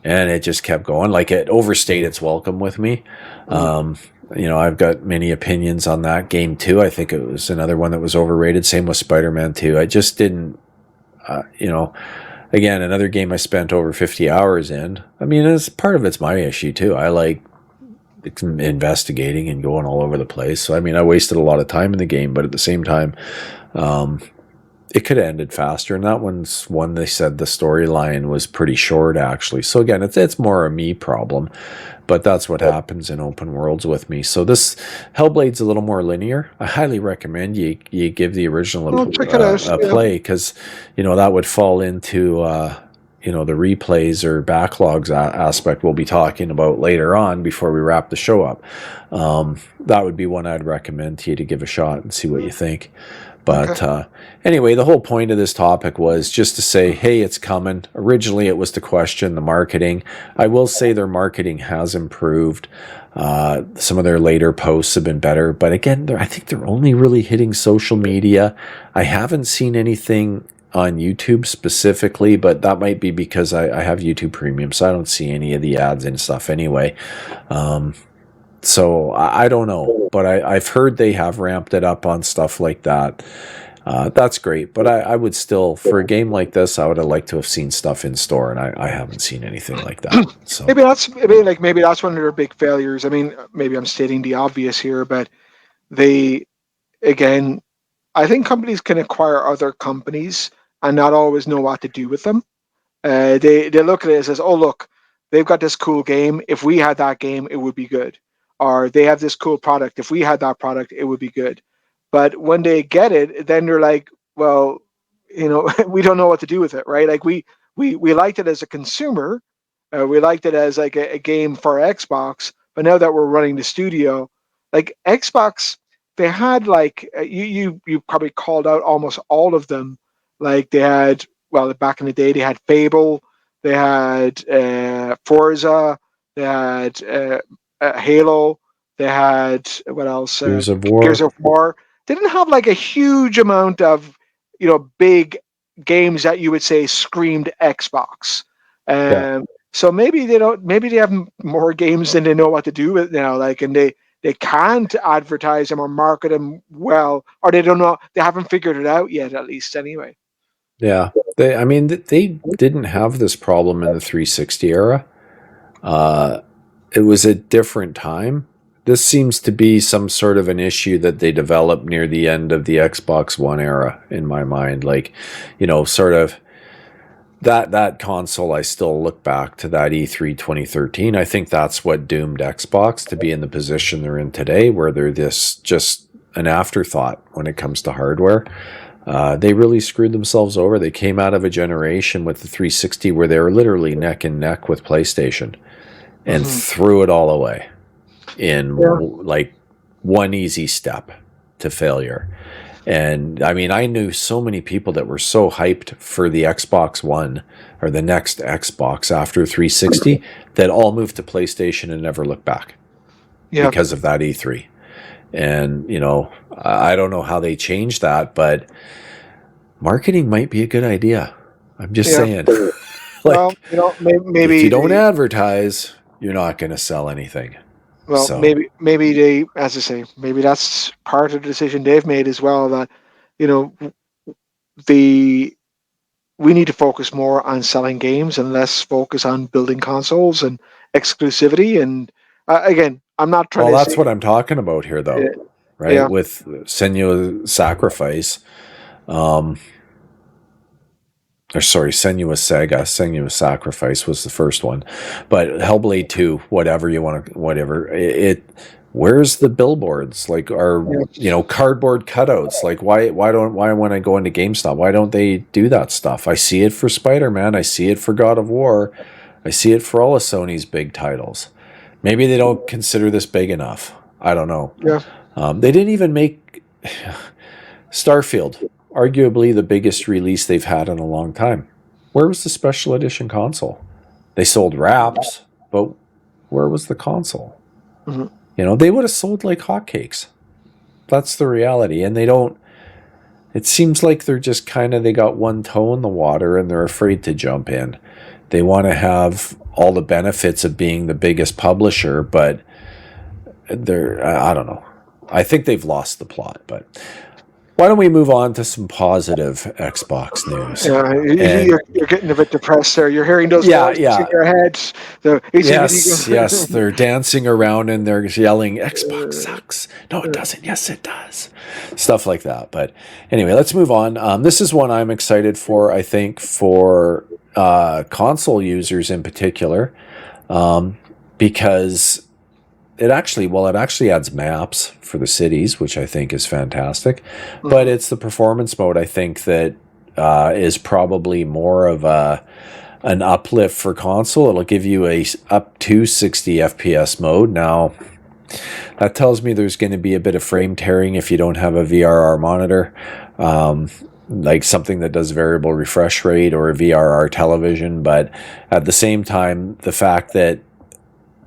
and it just kept going. Like, it overstayed its welcome with me. I've got many opinions on that game too. I think it was another one that was overrated. Same with Spider-Man 2. I just didn't, again, another game I spent over 50 hours in. I mean, as part of it's my issue too. I like investigating and going all over the place. So, I mean, I wasted a lot of time in the game, but at the same time, it could have ended faster. And that one's one they said the storyline was pretty short, actually. So again, it's more a me problem, but that's what happens in open worlds with me. So this Hellblade's a little more linear. I highly recommend you give the original a play, because that would fall into the replays or backlogs aspect we'll be talking about later on before we wrap the show up. That would be one I'd recommend to you to give a shot and see what you think. But anyway, the whole point of this topic was just to say, hey, it's coming. Originally, it was to question the marketing. I will say their marketing has improved. Some of their later posts have been better. But again, I think they're only really hitting social media. I haven't seen anything on YouTube specifically, but that might be because I have YouTube Premium, so I don't see any of the ads and stuff anyway. So I don't know, but I've heard they have ramped it up on stuff like that. That's great, but I would still, for a game like this, I would have liked to have seen stuff in store, and I haven't seen anything like that. So maybe that's one of their big failures. I mean, maybe I'm stating the obvious here, but I think companies can acquire other companies and not always know what to do with them. They look at it and says, oh, look, they've got this cool game. If we had that game, it would be good. Or they have this cool product. If we had that product, it would be good. But when they get it, then they're like, well, we don't know what to do with it, right? Like we liked it as a consumer. We liked it as like a game for Xbox. But now that we're running the studio, like Xbox, they had like, you probably called out almost all of them. Like they had, well, back in the day, they had Fable, they had Forza, they had Halo, they had what else? Gears of War. Gears of War. They didn't have like a huge amount of big games that you would say screamed Xbox. So maybe they don't. Maybe they have more games than they know what to do with now. Like, and they can't advertise them or market them well, or they don't know. They haven't figured it out yet, at least anyway. Yeah, they didn't have this problem in the 360 era. It was a different time. This seems to be some sort of an issue that they developed near the end of the Xbox One era, in my mind. Like, sort of that console, I still look back to that E3 2013. I think that's what doomed Xbox to be in the position they're in today, where they're just an afterthought when it comes to hardware. They really screwed themselves over. They came out of a generation with the 360 where they were literally neck and neck with PlayStation, and threw it all away in like one easy step to failure. And I mean, I knew so many people that were so hyped for the Xbox One or the next Xbox after 360 that all moved to PlayStation and never looked back because of that E3. And, I don't know how they changed that, but marketing might be a good idea. I'm just saying. Well, maybe if you don't advertise, you're not going to sell anything. Well, so maybe they, as I say, maybe that's part of the decision they've made as well. That we need to focus more on selling games and less focus on building consoles and exclusivity. And again, I'm not trying. Well, that's what I'm talking about here, though, right? Yeah. With Senua's Sacrifice. Senua's Saga. Senua's Sacrifice was the first one, but Hellblade 2, whatever you want to, whatever it. where's the billboards? Like, are cardboard cutouts? Like, why when I go into GameStop, why don't they do that stuff? I see it for Spider-Man, I see it for God of War, I see it for all of Sony's big titles. Maybe they don't consider this big enough. I don't know. Yeah. They didn't even make Starfield, arguably the biggest release they've had in a long time. Where was the special edition console? They sold wraps, but where was the console? Mm-hmm. You know, they would have sold like hotcakes. That's the reality. And they don't, it seems like they're just they got one toe in the water and they're afraid to jump in. They want to have all the benefits of being the biggest publisher, but I don't know. I think they've lost the plot, but why don't we move on to some positive Xbox news? Yeah, you're getting a bit depressed there. You're hearing those voices in your head. Yes, they're dancing around and they're yelling, Xbox sucks. No, it doesn't. Yes, it does. Stuff like that. But anyway, let's move on. This is one I'm excited for, I think, for console users in particular, because it actually adds maps for the cities, which I think is fantastic. Mm-hmm. But it's the performance mode, I think, that is probably more of an uplift for console. It'll give you a up to 60 FPS mode. Now, that tells me there's going to be a bit of frame tearing if you don't have a VRR monitor, like something that does variable refresh rate or a VRR television. But at the same time, the fact that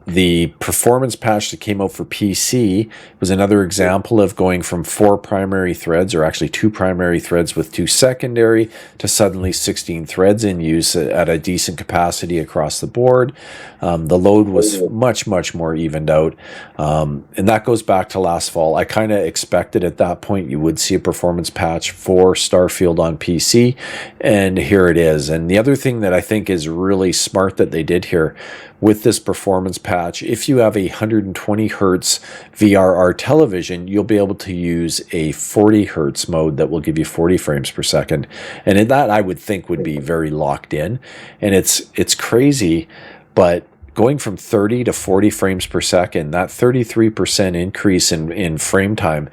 the performance patch that came out for PC was another example of going from 4 primary threads, or actually 2 primary threads with 2 secondary, to suddenly 16 threads in use at a decent capacity across the board. The load was much, much more evened out. And that goes back to last fall. I kind of expected at that point you would see a performance patch for Starfield on PC, and here it is. And the other thing that I think is really smart that they did here with this performance patch, if you have a 120 hertz VRR television, you'll be able to use a 40 hertz mode that will give you 40 frames per second. And in that, I would think would be very locked in. And it's crazy, but going from 30 to 40 frames per second, that 33% increase in frame time,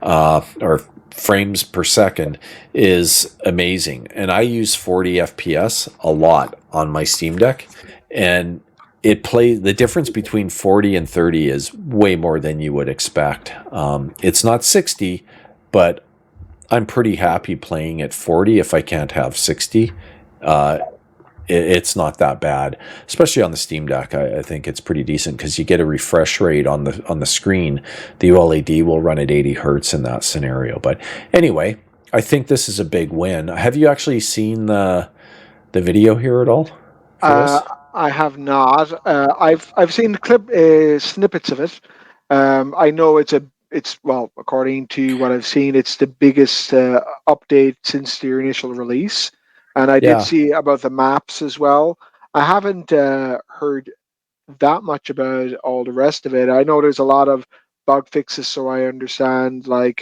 or frames per second, is amazing. And I use 40 FPS a lot on my Steam Deck, and the difference between 40 and 30 is way more than you would expect. It's not 60, but I'm pretty happy playing at 40 if I can't have 60. It's not that bad, especially on the Steam Deck. I think it's pretty decent because you get a refresh rate on the screen. The OLED will run at 80 hertz in that scenario. But anyway, I think this is a big win. Have you actually seen the video here at all for this? I have not. I've seen snippets of it. I know it's according to what I've seen, it's the biggest update since their initial release, and I did see about the maps as well. I haven't heard that much about all the rest of it. I know there's a lot of bug fixes, so I understand. But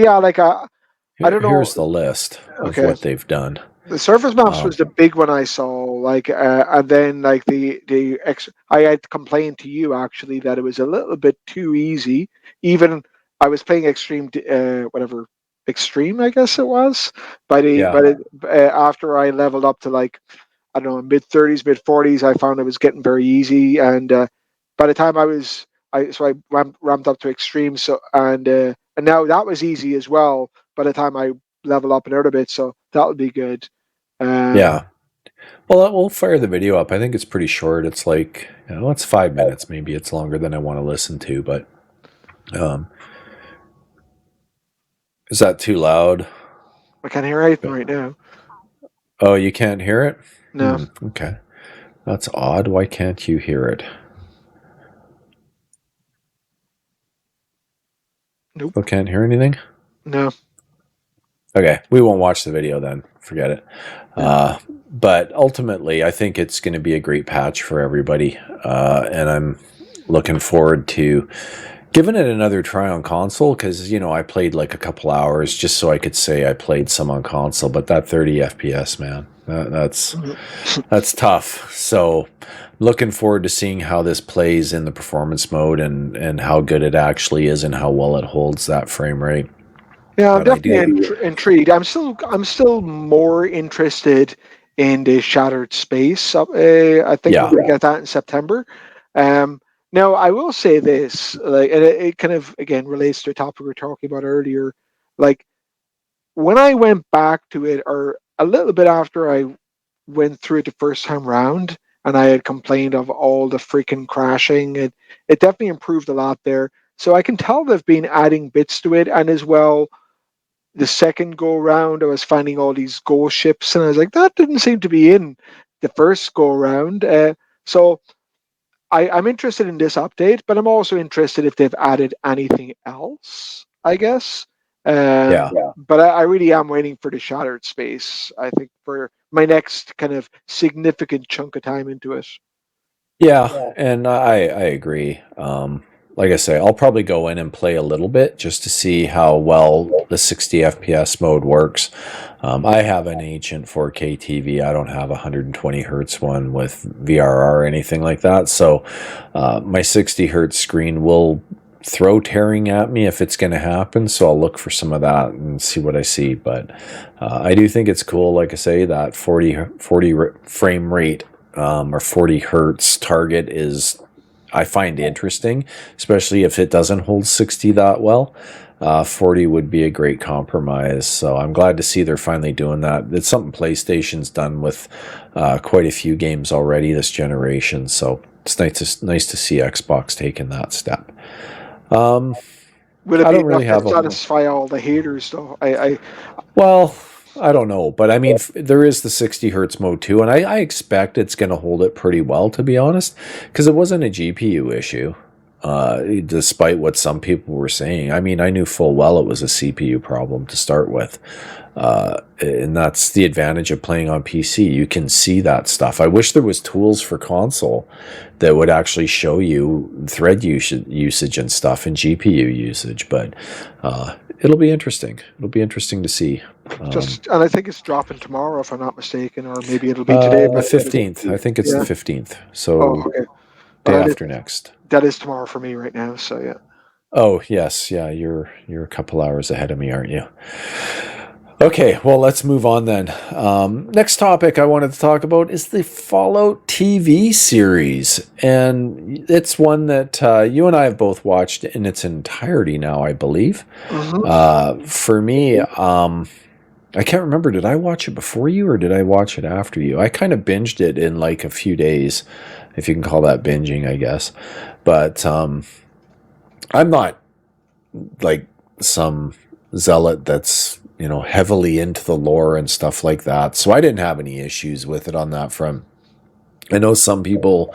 yeah, I don't know. Here's the list of what they've done. The surface maps was the big one I saw, and then I had complained to you actually that it was a little bit too easy. Even I was playing extreme, extreme, I guess it was. After I leveled up to I don't know, mid 30s, mid 40s, I found it was getting very easy. And by the time I ramped up to extreme, and now that was easy as well. By the time I level up another bit, so that would be good. Yeah. Well, we'll fire the video up. I think it's pretty short. It's it's 5 minutes. Maybe it's longer than I want to listen to, but is that too loud? I can't hear anything right now. Oh, you can't hear it? No. Okay. That's odd. Why can't you hear it? Nope. Still can't hear anything? No. Okay, we won't watch the video then. Forget it. But ultimately, I think it's going to be a great patch for everybody, and I'm looking forward to Giving it another try on console because I played like a couple hours just so I could say I played some on console. But that 30 FPS, man, that's tough. So looking forward to seeing how this plays in the performance mode and how good it actually is and how well it holds that frame rate. Yeah, I'm But I definitely do, intrigued. I'm still more interested in the Shattered Space. I think we're yeah, going to get that in September. Um, Now, I will say this, like, and it kind of again relates to a topic we were talking about earlier. Like when I went back to it, or a little bit after I went through it the first time round, and I had complained of all the freaking crashing, it definitely improved a lot there. So I can tell they've been adding bits to it, and as well the second go round, I was finding all these ghost ships, and I was like, that didn't seem to be in the first go round. So I'm interested in this update, but I'm also interested if they've added anything else, I guess. yeah. But I really am waiting for the Shattered Space, I think, for my next kind of significant chunk of time into it. Yeah, and I agree. Like I say, I'll probably go in and play a little bit just to see how well the 60 FPS mode works. I have an ancient 4K TV. I don't have a 120 hertz one with VRR or anything like that. So my 60 hertz screen will throw tearing at me if it's going to happen. So I'll look for some of that and see what I see. But I do think it's cool. Like I say, that 40 frame rate or 40 hertz target is I find interesting, especially if it doesn't hold 60 that well. 40 would be a great compromise, so I'm glad to see they're finally doing that. It's something PlayStation's done with quite a few games already this generation, so it's nice to see Xbox taking that step. Um, Will it I be don't really enough to have a satisfy all the haters, though? well. I don't know, but I mean, there is the 60 hertz mode too, and I expect it's going to hold it pretty well, to be honest, because it wasn't a GPU issue, despite what some people were saying. I mean, I knew full well it was a CPU problem to start with, and that's the advantage of playing on PC. You can see that stuff. I wish there was tools for console that would actually show you thread usage and stuff and GPU usage, but it'll be interesting. It'll be interesting to see. And I think it's dropping tomorrow, if I'm not mistaken, or maybe it'll be today. The But 15th. I think it's the yeah, 15th. oh, So okay. day But after next. that is tomorrow for me right now. So yeah. Oh, yes. Yeah, you're a couple hours ahead of me, aren't you? Okay, well, let's move on then. Next topic I wanted to talk about is the Fallout TV series. And it's one that you and I have both watched in its entirety now, I believe. For me, I can't remember. Did I watch it before you or did I watch it after you? I kind of binged it in like a few days, if you can call that binging, I guess. But I'm not like some zealot that's heavily into the lore and stuff like that, so I didn't have any issues with it on that front. I know some people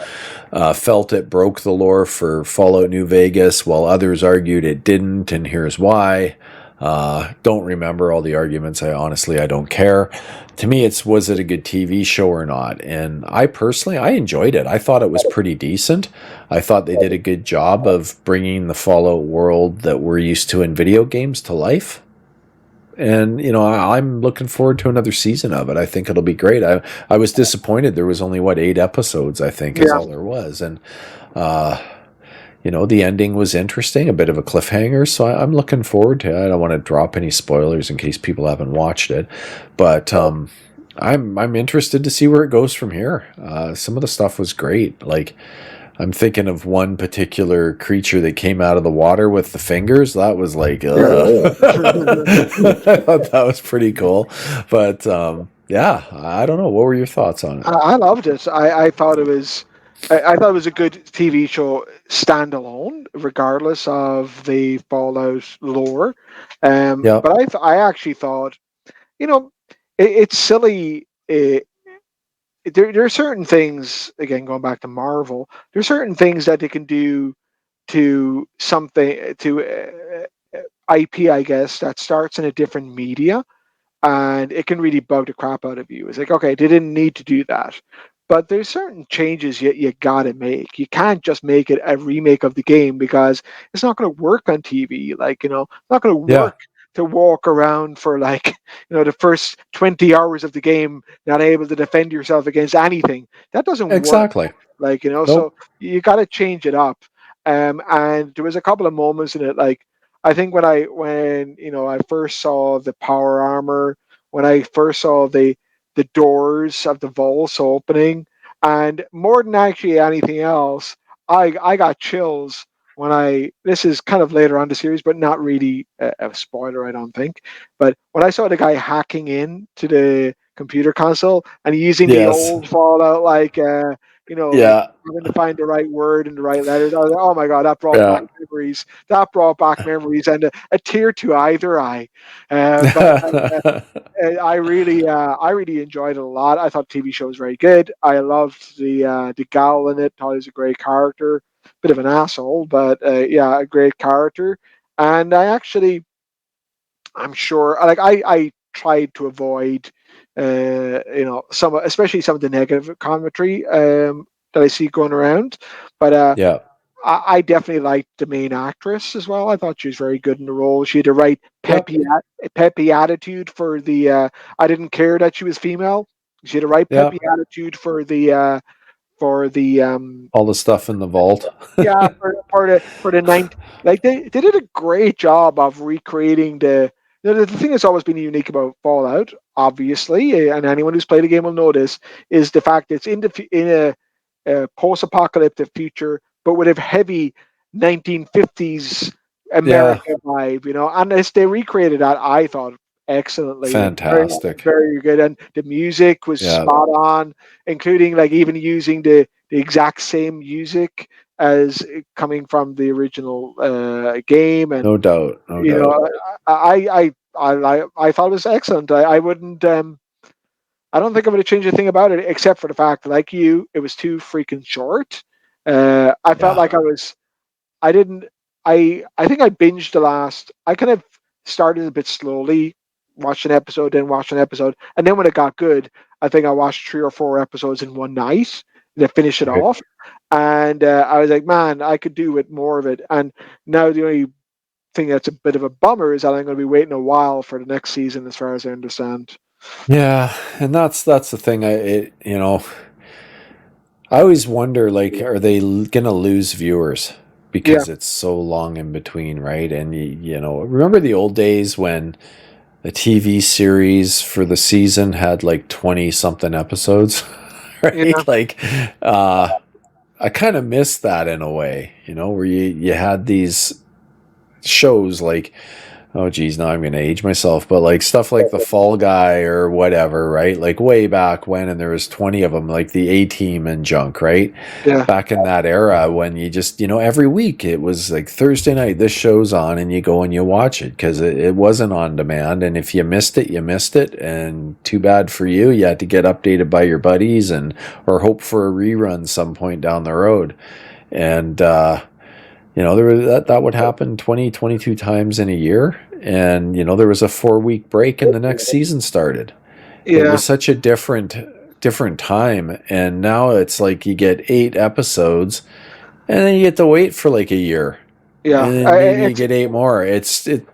felt it broke the lore for Fallout New Vegas, while others argued it didn't, and here's why. Don't remember all the arguments. I don't care. To me, was it a good TV show or not? And I personally, I enjoyed it. I thought it was pretty decent. I thought they did a good job of bringing the Fallout world that we're used to in video games to life. And I'm looking forward to another season of it. I think it'll be great. I was disappointed there was only 8 episodes. I think is Yeah. all there was, and the ending was interesting, a bit of a cliffhanger. So I'm looking forward to it. I don't want to drop any spoilers in case people haven't watched it, but I'm interested to see where it goes from here. Some of the stuff was great. Like, I'm thinking of one particular creature that came out of the water with the fingers. That was like, I thought that was pretty cool. But yeah, I don't know. What were your thoughts on it? I loved it. I thought it was. I thought it was a good TV show standalone, regardless of the Fallout lore. Yeah, But I actually thought, you know, it's silly. There are certain things, again, going back to Marvel, there are certain things that they can do to something, to IP, I guess, that starts in a different media, and it can really bug the crap out of you. It's like, okay, they didn't need to do that. but there's certain changes you gotta make. You can't just make it a remake of the game because it's not going to work on TV. Like, it's not going to Yeah, work to walk around for like, the first 20 hours of the game not able to defend yourself against anything. That doesn't work. exactly. Like, so Nope. you got to change it up. And there was a couple of moments in it, like I think when I first saw the power armor, when I first saw the doors of the vaults opening, and more than actually anything else, I got chills when I. This is kind of later on the series, but not really a spoiler, I don't think. But when I saw the guy hacking in to the computer console and using the Yes. old Fallout, like like Yeah. having to find the right word and the right letters. I was like, oh my god, that brought Yeah. back memories. That brought back memories and a tear to either eye. But I really enjoyed it a lot. I thought the TV show was very good. I loved the gal in it. Thought he was a great character. Bit of an asshole, but yeah, a great character. And I'm sure, like I tried to avoid, especially some of the negative commentary that I see going around. But Yeah. I definitely liked the main actress as well. I thought she was very good in the role. She had the right Yep. peppy attitude for the. I didn't care that she was female. She had the right Yeah. peppy attitude for the. All the stuff in the vault. Yeah, for the ninth. Like they did a great job of recreating the thing that's always been unique about Fallout, obviously, and anyone who's played the game will know this, is the fact it's in a post-apocalyptic future, but with a heavy 1950s Yeah. America vibe, And as they recreated that, I thought excellently and very, Fantastic. very good. And the music was Yeah. spot on, including like even using the exact same music as coming from the original game. And No doubt. No you doubt. know, I thought it was excellent. I wouldn't. I don't think I'm going to change a thing about it, except for the fact, like you, it was too freaking short. I felt Yeah. like I didn't. I think I binged the last. I kind of started a bit slowly, watched an episode, then watched an episode, and then when it got good, I think I watched 3 or 4 episodes in one night to finish it Right. off. And I was like, man, I could do with more of it. And now the only thing that's a bit of a bummer is that I'm going to be waiting a while for the next season, as far as I understand. Yeah, and that's the thing. I always wonder, like, are they gonna lose viewers Yeah, because it's so long in between, right? And remember the old days when the TV series for the season had like 20 something episodes, yeah, right? Like, uh, I kind of miss that in a way, where you had these shows like, oh geez, now I'm gonna age myself, but like stuff like the Fall Guy or whatever, right? Like way back when, and there was 20 of them, like the A Team and junk, right? yeah, Back in that era when you just, every week it was like Thursday night, this show's on, and you go and you watch it because it wasn't on demand, and if you missed it, you missed it, and too bad for you. You had to get updated by your buddies and or hope for a rerun some point down the road, and there was that would happen 20, 22 times in a year. And, there was a 4 week break and the next season started. It yeah, was such a different time. And now it's like you get 8 episodes and then you get to wait for like a year. yeah. And then maybe you It's get 8 more.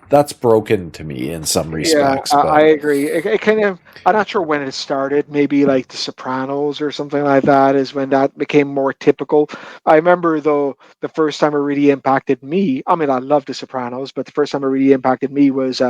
That's broken to me in some Yeah, respects, I but agree. It kind of, I'm not sure when it started. Maybe like The Sopranos or something like that is when that became more typical. I remember though the first time it really impacted me. I mean, I love The Sopranos, but the first time it really impacted me was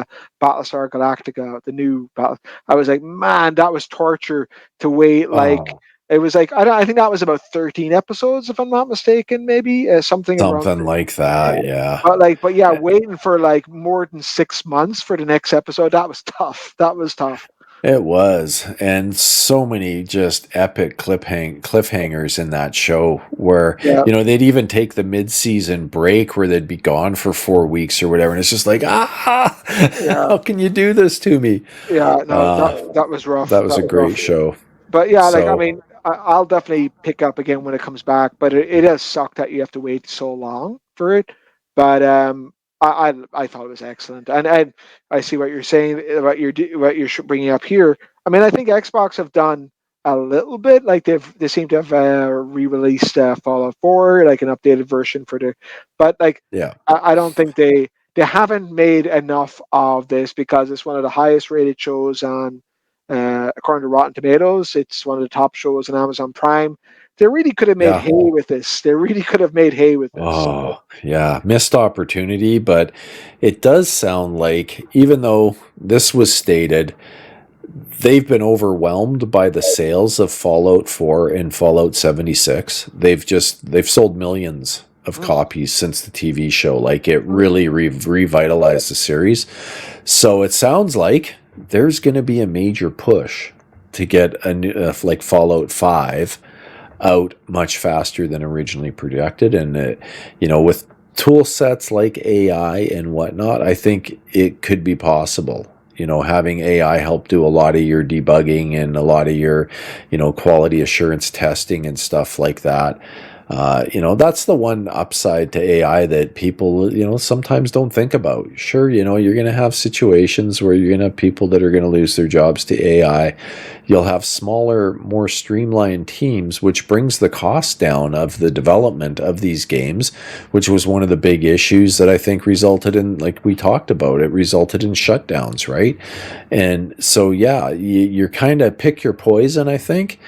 Battlestar Galactica, the new battle. I was like, man, that was torture to wait. Like oh, it was like I think that was about 13 episodes, if I'm not mistaken, maybe something around. something like that, yeah. But yeah, waiting for like more than 6 months for the next episode, that was tough. That was tough. It was, and so many just epic cliffhangers in that show where, Yeah, they'd even take the mid-season break where they'd be gone for 4 weeks or whatever, and it's just like, yeah, how can you do this to me? yeah. No, Uh, that was rough. that was That a was great rough. show. But yeah, like I So, mean, I'll definitely pick up again when it comes back. But it does suck that you have to wait so long for it. But I thought it was excellent, and I see what you're saying about what you're bringing up here. I mean, I think Xbox have done a little bit. Like they seem to have re-released Fallout 4, like an updated version for the, but like Yeah. I don't think they haven't made enough of this because it's one of the highest rated shows on, according to Rotten Tomatoes. It's one of the top shows on Amazon Prime. They really could have made Yeah. hay with this. They really could have made hay with this. Oh, yeah. Missed opportunity, but it does sound like, even though this was stated, they've been overwhelmed by the sales of Fallout 4 and Fallout 76. They've sold millions of copies since the TV show. Like, it really revitalized the series. So it sounds like there's going to be a major push to get a new, like Fallout 5 out much faster than originally projected. And with tool sets like AI and whatnot, I think it could be possible. Having AI help do a lot of your debugging and a lot of your, quality assurance testing and stuff like that. That's the one upside to AI that people, sometimes don't think about. Sure, you're going to have situations where you're going to have people that are going to lose their jobs to AI. You'll have smaller, more streamlined teams, which brings the cost down of the development of these games, which was one of the big issues that I think resulted in, like we talked about, it resulted in shutdowns, right? And so, yeah, you're kind of pick your poison, I think.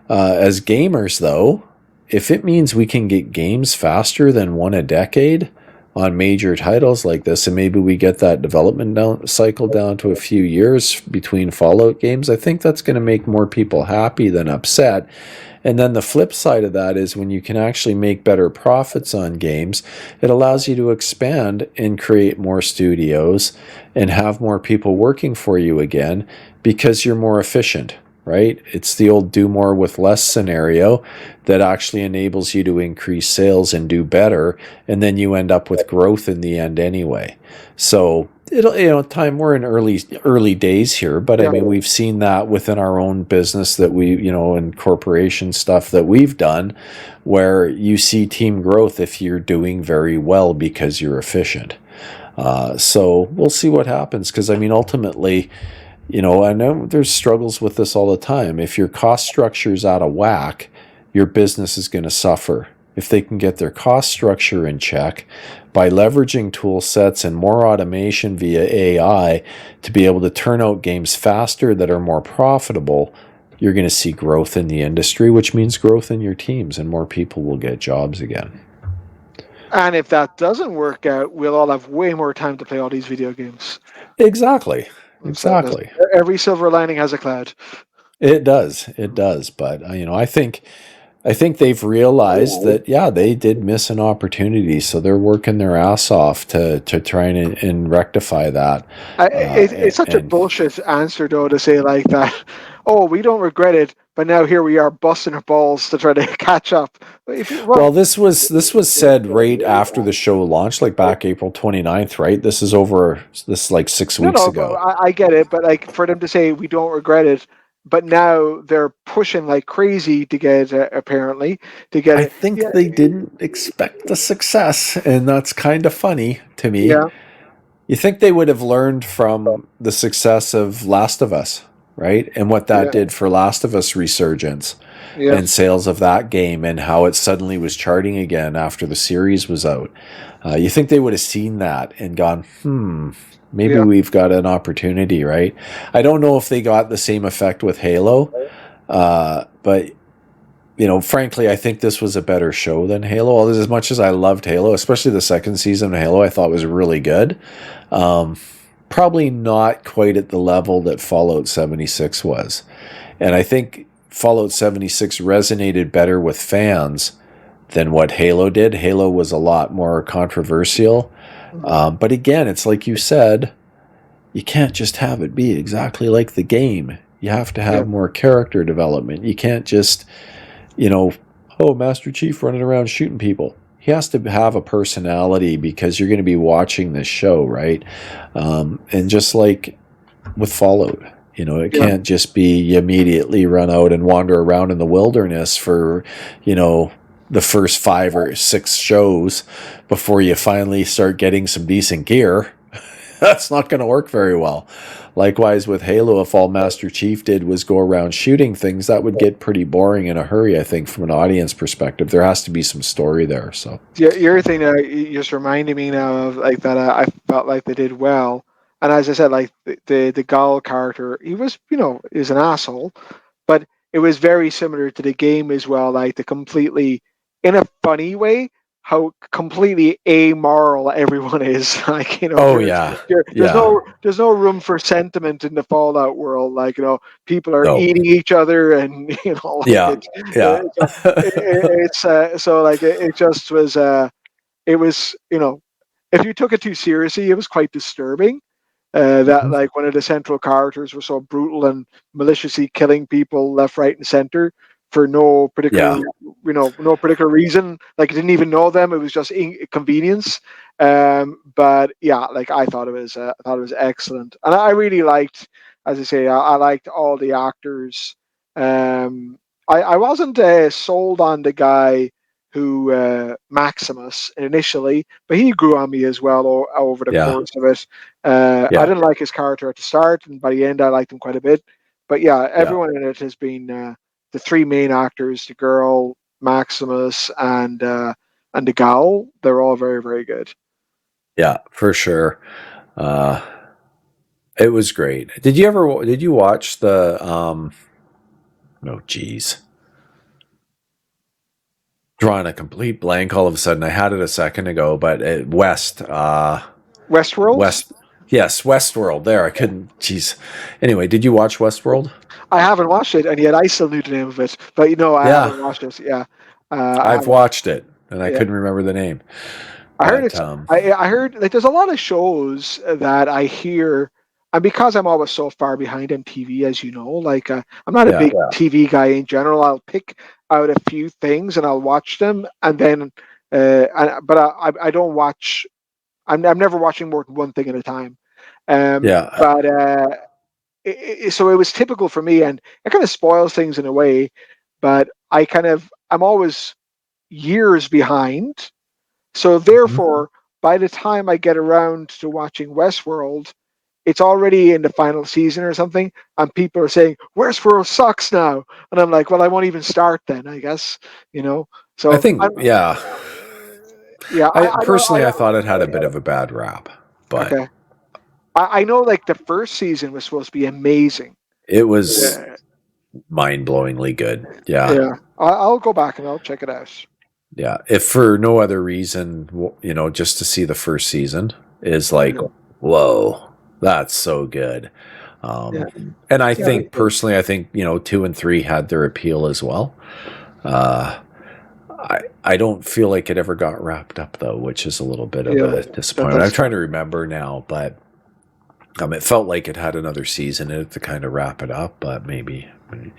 As gamers, though, if it means we can get games faster than one a decade on major titles like this, and maybe we get that development cycle down to a few years between Fallout games, I think that's going to make more people happy than upset. And then the flip side of that is when you can actually make better profits on games, it allows you to expand and create more studios and have more people working for you again because you're more efficient. Right? It's the old do more with less scenario that actually enables you to increase sales and do better. And then you end up with growth in the end anyway. So we're in early days here, but I mean, we've seen that within our own business that we, and corporation stuff that we've done where you see team growth if you're doing very well because you're efficient. So we'll see what happens. Because I mean, ultimately, I know there's struggles with this all the time. If your cost structure is out of whack, your business is going to suffer. If they can get their cost structure in check by leveraging tool sets and more automation via AI to be able to turn out games faster that are more profitable, you're going to see growth in the industry, which means growth in your teams and more people will get jobs again. And if that doesn't work out, we'll all have way more time to play all these video games. Exactly. Every silver lining has a cloud. It does. But I think they've realized that they did miss an opportunity, so they're working their ass off to try and rectify that. It's such a bullshit answer though to say like that. Oh, we don't regret it, but now here we are busting our balls to try to catch up. Well, this was said right after the show launched, like back April 29th, right? This is like 6 weeks ago. I get it, but like for them to say we don't regret it, but now they're pushing like crazy to get apparently to get. I think they didn't expect the success, and that's kind of funny to me. Yeah. You think they would have learned from the success of Last of Us, right? And what that did for Last of Us resurgence and sales of that game and how it suddenly was charting again after the series was out. You think they would have seen that and gone, maybe we've got an opportunity, right? I don't know if they got the same effect with Halo, but frankly, I think this was a better show than Halo. As much as I loved Halo, especially the second season of Halo, I thought was really good. Probably not quite at the level that Fallout 76 was. And I think Fallout 76 resonated better with fans than what Halo did. Halo was a lot more controversial. But again, it's like you said, you can't just have it be exactly like the game. You have to have more character development. You can't just, Master Chief running around shooting people. He has to have a personality because you're going to be watching this show, right? And just like with Fallout, it can't just be you immediately run out and wander around in the wilderness for, the first 5 or 6 shows before you finally start getting some decent gear. That's not going to work very well. Likewise with Halo, if all Master Chief did was go around shooting things, that would get pretty boring in a hurry, I think, from an audience perspective. There has to be some story there. So The other thing that you just reminded me now of, like that, I felt like they did well. And as I said, like the Gal character, he was, is an asshole, but it was very similar to the game as well. Like the completely, in a funny way, how completely amoral everyone is. Like oh yeah. Yeah. there's no room for sentiment in the Fallout world. Like people are No. eating each other, and like Yeah. Yeah. it's so like it just was. It was, if you took it too seriously, it was quite disturbing. That Mhm. like one of the central characters was so brutal and maliciously killing people left, right, and center for no particular, Yeah. no particular reason. Like, I didn't even know them; it was just inconvenience. But yeah, like I thought it was excellent, and I really liked, as I say, I liked all the actors. I wasn't sold on the guy who Maximus initially, but he grew on me as well over the Yeah. course of it. I Yeah. didn't like his character at the start, and by the end, I liked him quite a bit. But yeah, Yeah. everyone in it has been the three main actors: the girl, Maximus, and the gal. They're all very, very good. Yeah, for sure. Uh, it was great. Did you watch the no geez. Drawing a complete blank all of a sudden. I had it a second ago, but Westworld. West yes, Westworld. There, I couldn't jeez. Anyway, did you watch Westworld? I haven't watched it, and yet I still knew the name of it. But I Yeah, haven't watched it. Yeah, I I've haven't. watched it and I Yeah, couldn't remember the name. I heard But it's. I heard like there's a lot of shows that I hear, and because I'm always so far behind on TV, as you know, like I'm not a yeah. big TV guy in general. I'll pick out a few things and I'll watch them, and then, but I don't watch. I'm never watching more than one thing at a time. Yeah. But so it was typical for me, and it kind of spoils things in a way. But I'm always years behind, so Mhm. therefore, by the time I get around to watching Westworld, it's already in the final season or something, and people are saying Westworld sucks now, and I'm like, well, I won't even start then, I guess, you know. I So think yeah. yeah, I don't, I thought it had a bit of a bad rap, but okay, I know like the first season was supposed to be amazing. it was Yeah, mind-blowingly good. Yeah. yeah. I'll go back and I'll check it out. Yeah. If for no other reason, just to see the first season is like, Yeah, whoa, that's so good. yeah, And I yeah, think personally, I think, 2 and 3 had their appeal as well. Uh, I don't feel like it ever got wrapped up though, which is a little bit of yeah. a That, disappointment. I'm that's trying to remember now, but it felt like it had another season in it to kind of wrap it up, but maybe,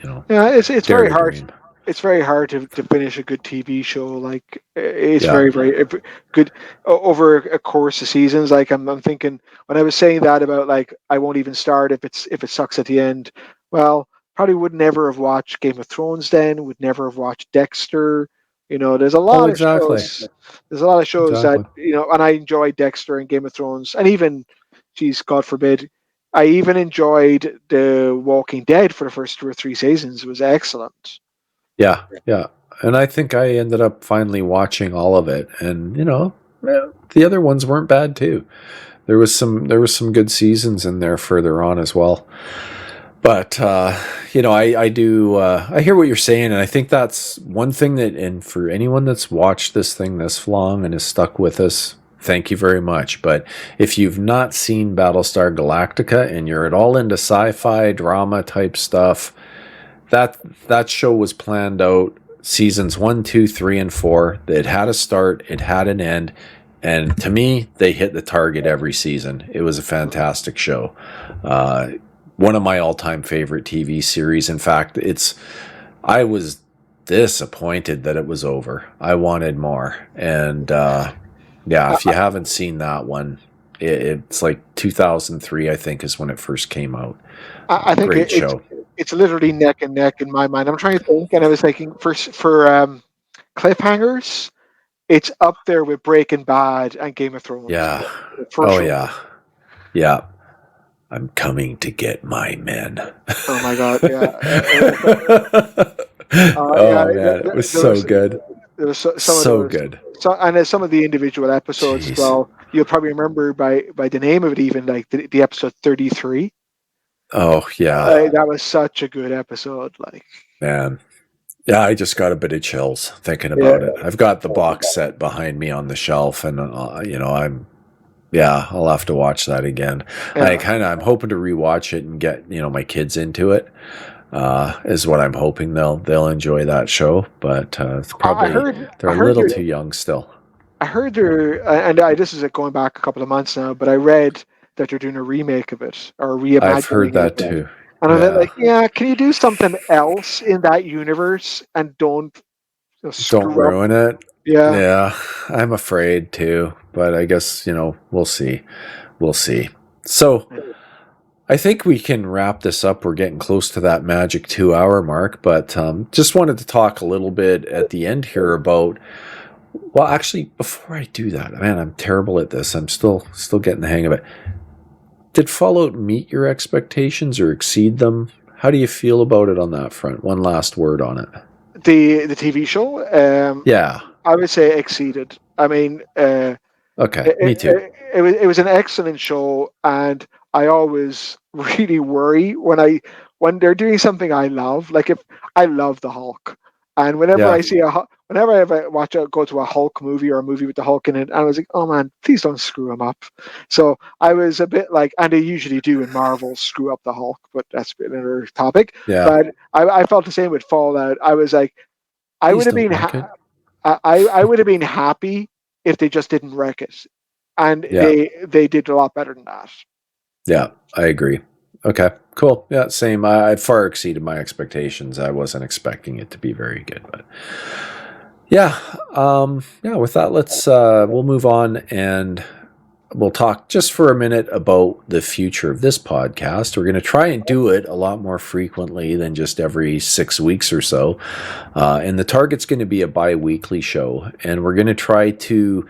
yeah. It's dare very to hard. dream. It's very hard to finish a good TV show. Like it's Yeah. very, very good over a course of seasons. Like I'm thinking when I was saying that about like I won't even start if it sucks at the end. Well, probably would never have watched Game of Thrones then. Would never have watched Dexter. There's a Oh, lot of exactly. shows. There's a lot of shows that Exactly. and I enjoy Dexter and Game of Thrones, and even, geez, God forbid, I even enjoyed The Walking Dead for the first 2 or 3 seasons. It was excellent. Yeah. Yeah. And I think I ended up finally watching all of it. And, the other ones weren't bad too. There was some good seasons in there further on as well. But I do I hear what you're saying, and I think that's one thing that, and for anyone that's watched this thing this long and is stuck with us, thank you very much. But if you've not seen Battlestar Galactica and you're at all into sci-fi drama type stuff, that show was planned out seasons 1, 2, 3, and 4. It had a start, it had an end, and to me, they hit the target every season. It was a fantastic show. One of my all-time favorite TV series. In fact, I was disappointed that it was over. I wanted more. And yeah, if you haven't seen that one, it's like 2003, I think, is when it first came out. I think Great show. it's literally neck and neck in my mind. I'm trying to think, and I was thinking for cliffhangers, it's up there with Breaking Bad and Game of Thrones. Yeah. For Oh sure. yeah. Yeah. I'm coming to get my men. Oh my God, yeah. Yeah, Oh man, it was so good. there was some of So those, good. and then some of the individual episodes as Jeez. well. You'll probably remember by the name of it, even like the episode 33. Oh yeah, That was such a good episode. Like, man. Yeah, I just got a bit of chills thinking yeah, about it. I've got the box set behind me on the shelf, and I'll have to watch that again. yeah. I'm hoping to rewatch it and get my kids into it. Is what I'm hoping they'll enjoy that show, but it's I probably heard, they're a little too young still. I heard there, and this is going back a couple of months now, but I read that they're doing a remake of it or I've heard reimagining it. that too. And I'm Yeah, like, yeah, can you do something else in that universe and don't don't screw up? ruin it. Yeah. Yeah, I'm afraid too, but I guess we'll see. We'll see. So I think we can wrap this up. We're getting close to that magic 2 hour mark, but just wanted to talk a little bit at the end here about. Well, actually, before I do that, man, I'm terrible at this. I'm still getting the hang of it. Did Fallout meet your expectations or exceed them? How do you feel about it on that front? One last word on it. The TV show, Yeah. I would say exceeded. I mean, Okay. Me too. it was an excellent show, and I always really worry when they're doing something I love. Like if I love the Hulk, and whenever Yeah. I see whenever I ever go to a Hulk movie or a movie with the Hulk in it, I was like, oh man, please don't screw him up. So I was a bit like, and they usually do in Marvel screw up the Hulk, but that's another topic. Yeah. But I felt the same with Fallout. I was like, I Please would have don't been wreck it. I would have been happy if they just didn't wreck it, and Yeah. they did a lot better than that. Yeah, I agree. Okay, cool. Yeah, same. I far exceeded my expectations. I wasn't expecting it to be very good, but yeah. Yeah, with that, we'll move on and we'll talk just for a minute about the future of this podcast. We're going to try and do it a lot more frequently than just every 6 weeks or so. And the target's going to be a bi-weekly show. And we're going to try to,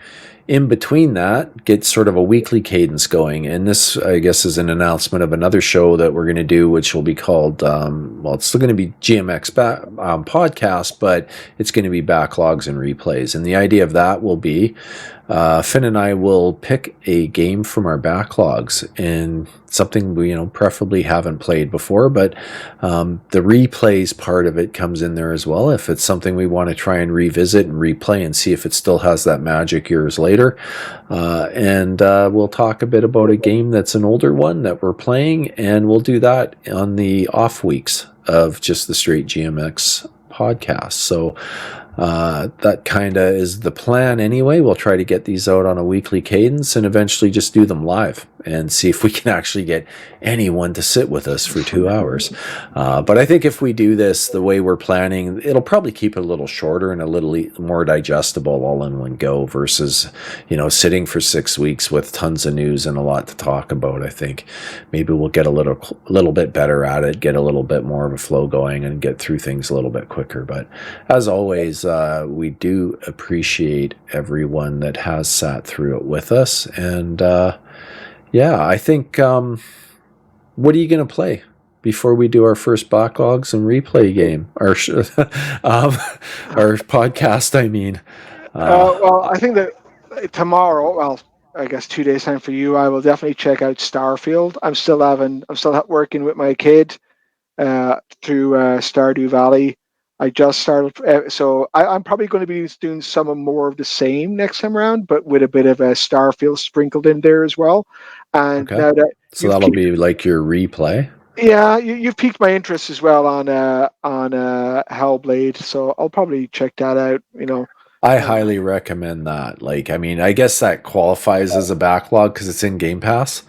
in between that, get sort of a weekly cadence going. And this, I guess, is an announcement of another show that we're going to do, which will be called, it's still going to be GMX Podcast, but it's going to be backlogs and replays. And the idea of that will be Finn and I will pick a game from our backlogs and something we, preferably haven't played before, but the replays part of it comes in there as well. If it's something we want to try and revisit and replay and see if it still has that magic years later. And we'll talk a bit about a game that's an older one that we're playing, and we'll do that on the off weeks of just the straight GMX podcast. So that kind of is the plan anyway. We'll try to get these out on a weekly cadence and eventually just do them live and see if we can actually get anyone to sit with us for 2 hours. But I think if we do this the way we're planning, it'll probably keep it a little shorter and a little more digestible all in one go versus, sitting for 6 weeks with tons of news and a lot to talk about. I think maybe we'll get a little bit better at it, get a little bit more of a flow going and get through things a little bit quicker. But as always, we do appreciate everyone that has sat through it with us. And I think, what are you going to play before we do our first backlogs and replay game? Our podcast, I mean. Well, I think that tomorrow, well, I guess 2 days time for you, I will definitely check out Starfield. I'm still working with my kid through Stardew Valley. I just started, so I'm probably going to be doing some more of the same next time around, but with a bit of a Starfield sprinkled in there as well. And Okay. now that So that'll be like your replay. Yeah, you've piqued my interest as well on Hellblade, so I'll probably check that out. I highly recommend that. I guess that qualifies as a backlog because it's in Game Pass.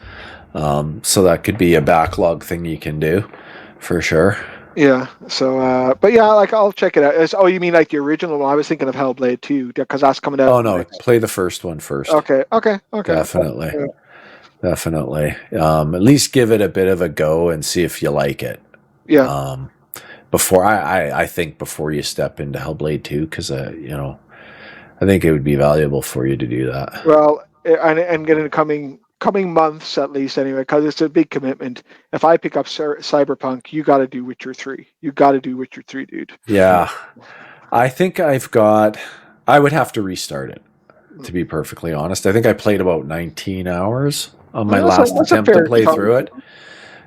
So that could be a backlog thing you can do for sure. Yeah. So, but yeah, I'll check it out. Oh, you mean like the original one? I was thinking of Hellblade too, because that's coming out. Oh no, play the first one first. Okay. Definitely. Definitely. At least give it a bit of a go and see if you like it. Yeah. Before I think before you step into Hellblade 2, because I think it would be valuable for you to do that. Well, and getting coming coming months at least anyway, because it's a big commitment. If I pick up Cyberpunk, you got to do Witcher 3. You got to do Witcher 3, dude. Yeah. I think I would have to restart it, to be perfectly honest. I think I played about 19 hours on my last attempt to play through it.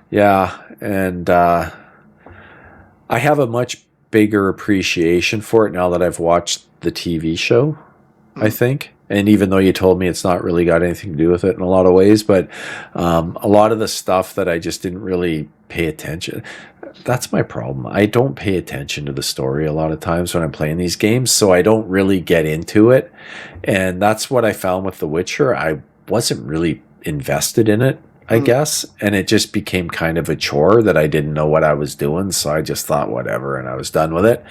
Yeah, and I have a much bigger appreciation for it now that I've watched the TV show, I think. And even though you told me it's not really got anything to do with it in a lot of ways, but a lot of the stuff that I just didn't really pay attention. That's my problem. I don't pay attention to the story a lot of times when I'm playing these games, so I don't really get into it. And that's what I found with The Witcher. I wasn't really invested in it, I guess, and it just became kind of a chore that I didn't know what I was doing, so I just thought whatever, and I was done with it.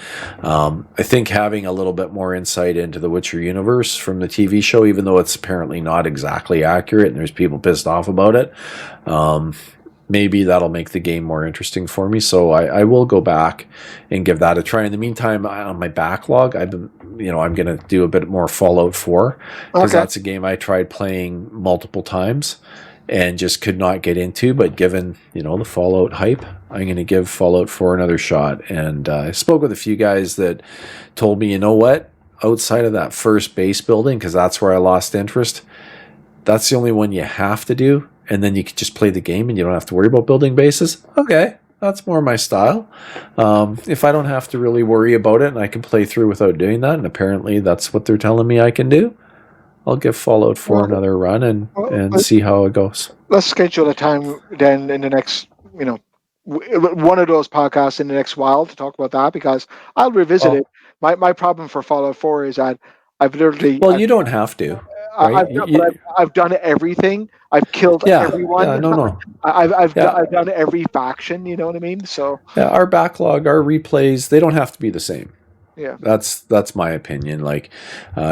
I think having a little bit more insight into the Witcher universe from the TV show, even though it's apparently not exactly accurate and there's people pissed off about it, maybe that'll make the game more interesting for me. So I will go back and give that a try. In the meantime, on my backlog, I'm going to do a bit more Fallout 4, because that's a game I tried playing multiple times and just could not get into. But given, the Fallout hype, I'm going to give Fallout 4 another shot. And I spoke with a few guys that told me, you know what, outside of that first base building, because that's where I lost interest, that's the only one you have to do. And then you can just play the game and you don't have to worry about building bases. Okay, that's more my style. If I don't have to really worry about it and I can play through without doing that, and apparently that's what they're telling me I can do, I'll give Fallout 4 another run and see how it goes. Let's schedule a time then in the next, one of those podcasts in the next while to talk about that, because I'll revisit it. My problem for Fallout 4 is that I've literally... Well, you don't have to. Right? I've done everything. I've killed everyone. Yeah, no. I've done every faction. You know what I mean? So our backlog, our replays, they don't have to be the same. Yeah, that's my opinion. Like,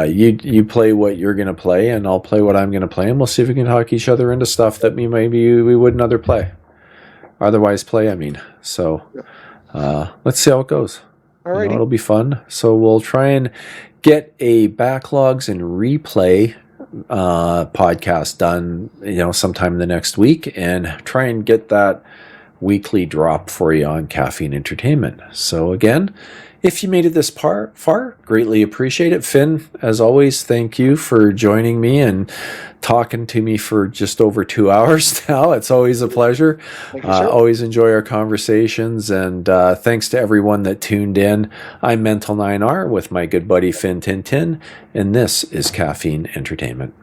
you play what you're gonna play, and I'll play what I'm gonna play, and we'll see if we can talk each other into stuff that maybe we wouldn't otherwise play. I mean, so let's see how it goes. Alrighty. It'll be fun. So we'll try and get a backlogs and replay podcast done, sometime in the next week, and try and get that weekly drop for you on Caffeine Entertainment. So again, if you made it this far, greatly appreciate it. Finn, as always, thank you for joining me and talking to me for just over 2 hours now. It's always a pleasure. Always enjoy our conversations, and thanks to everyone that tuned in. I'm Mental 9R with my good buddy Finn Tintin, and this is Caffeine Entertainment.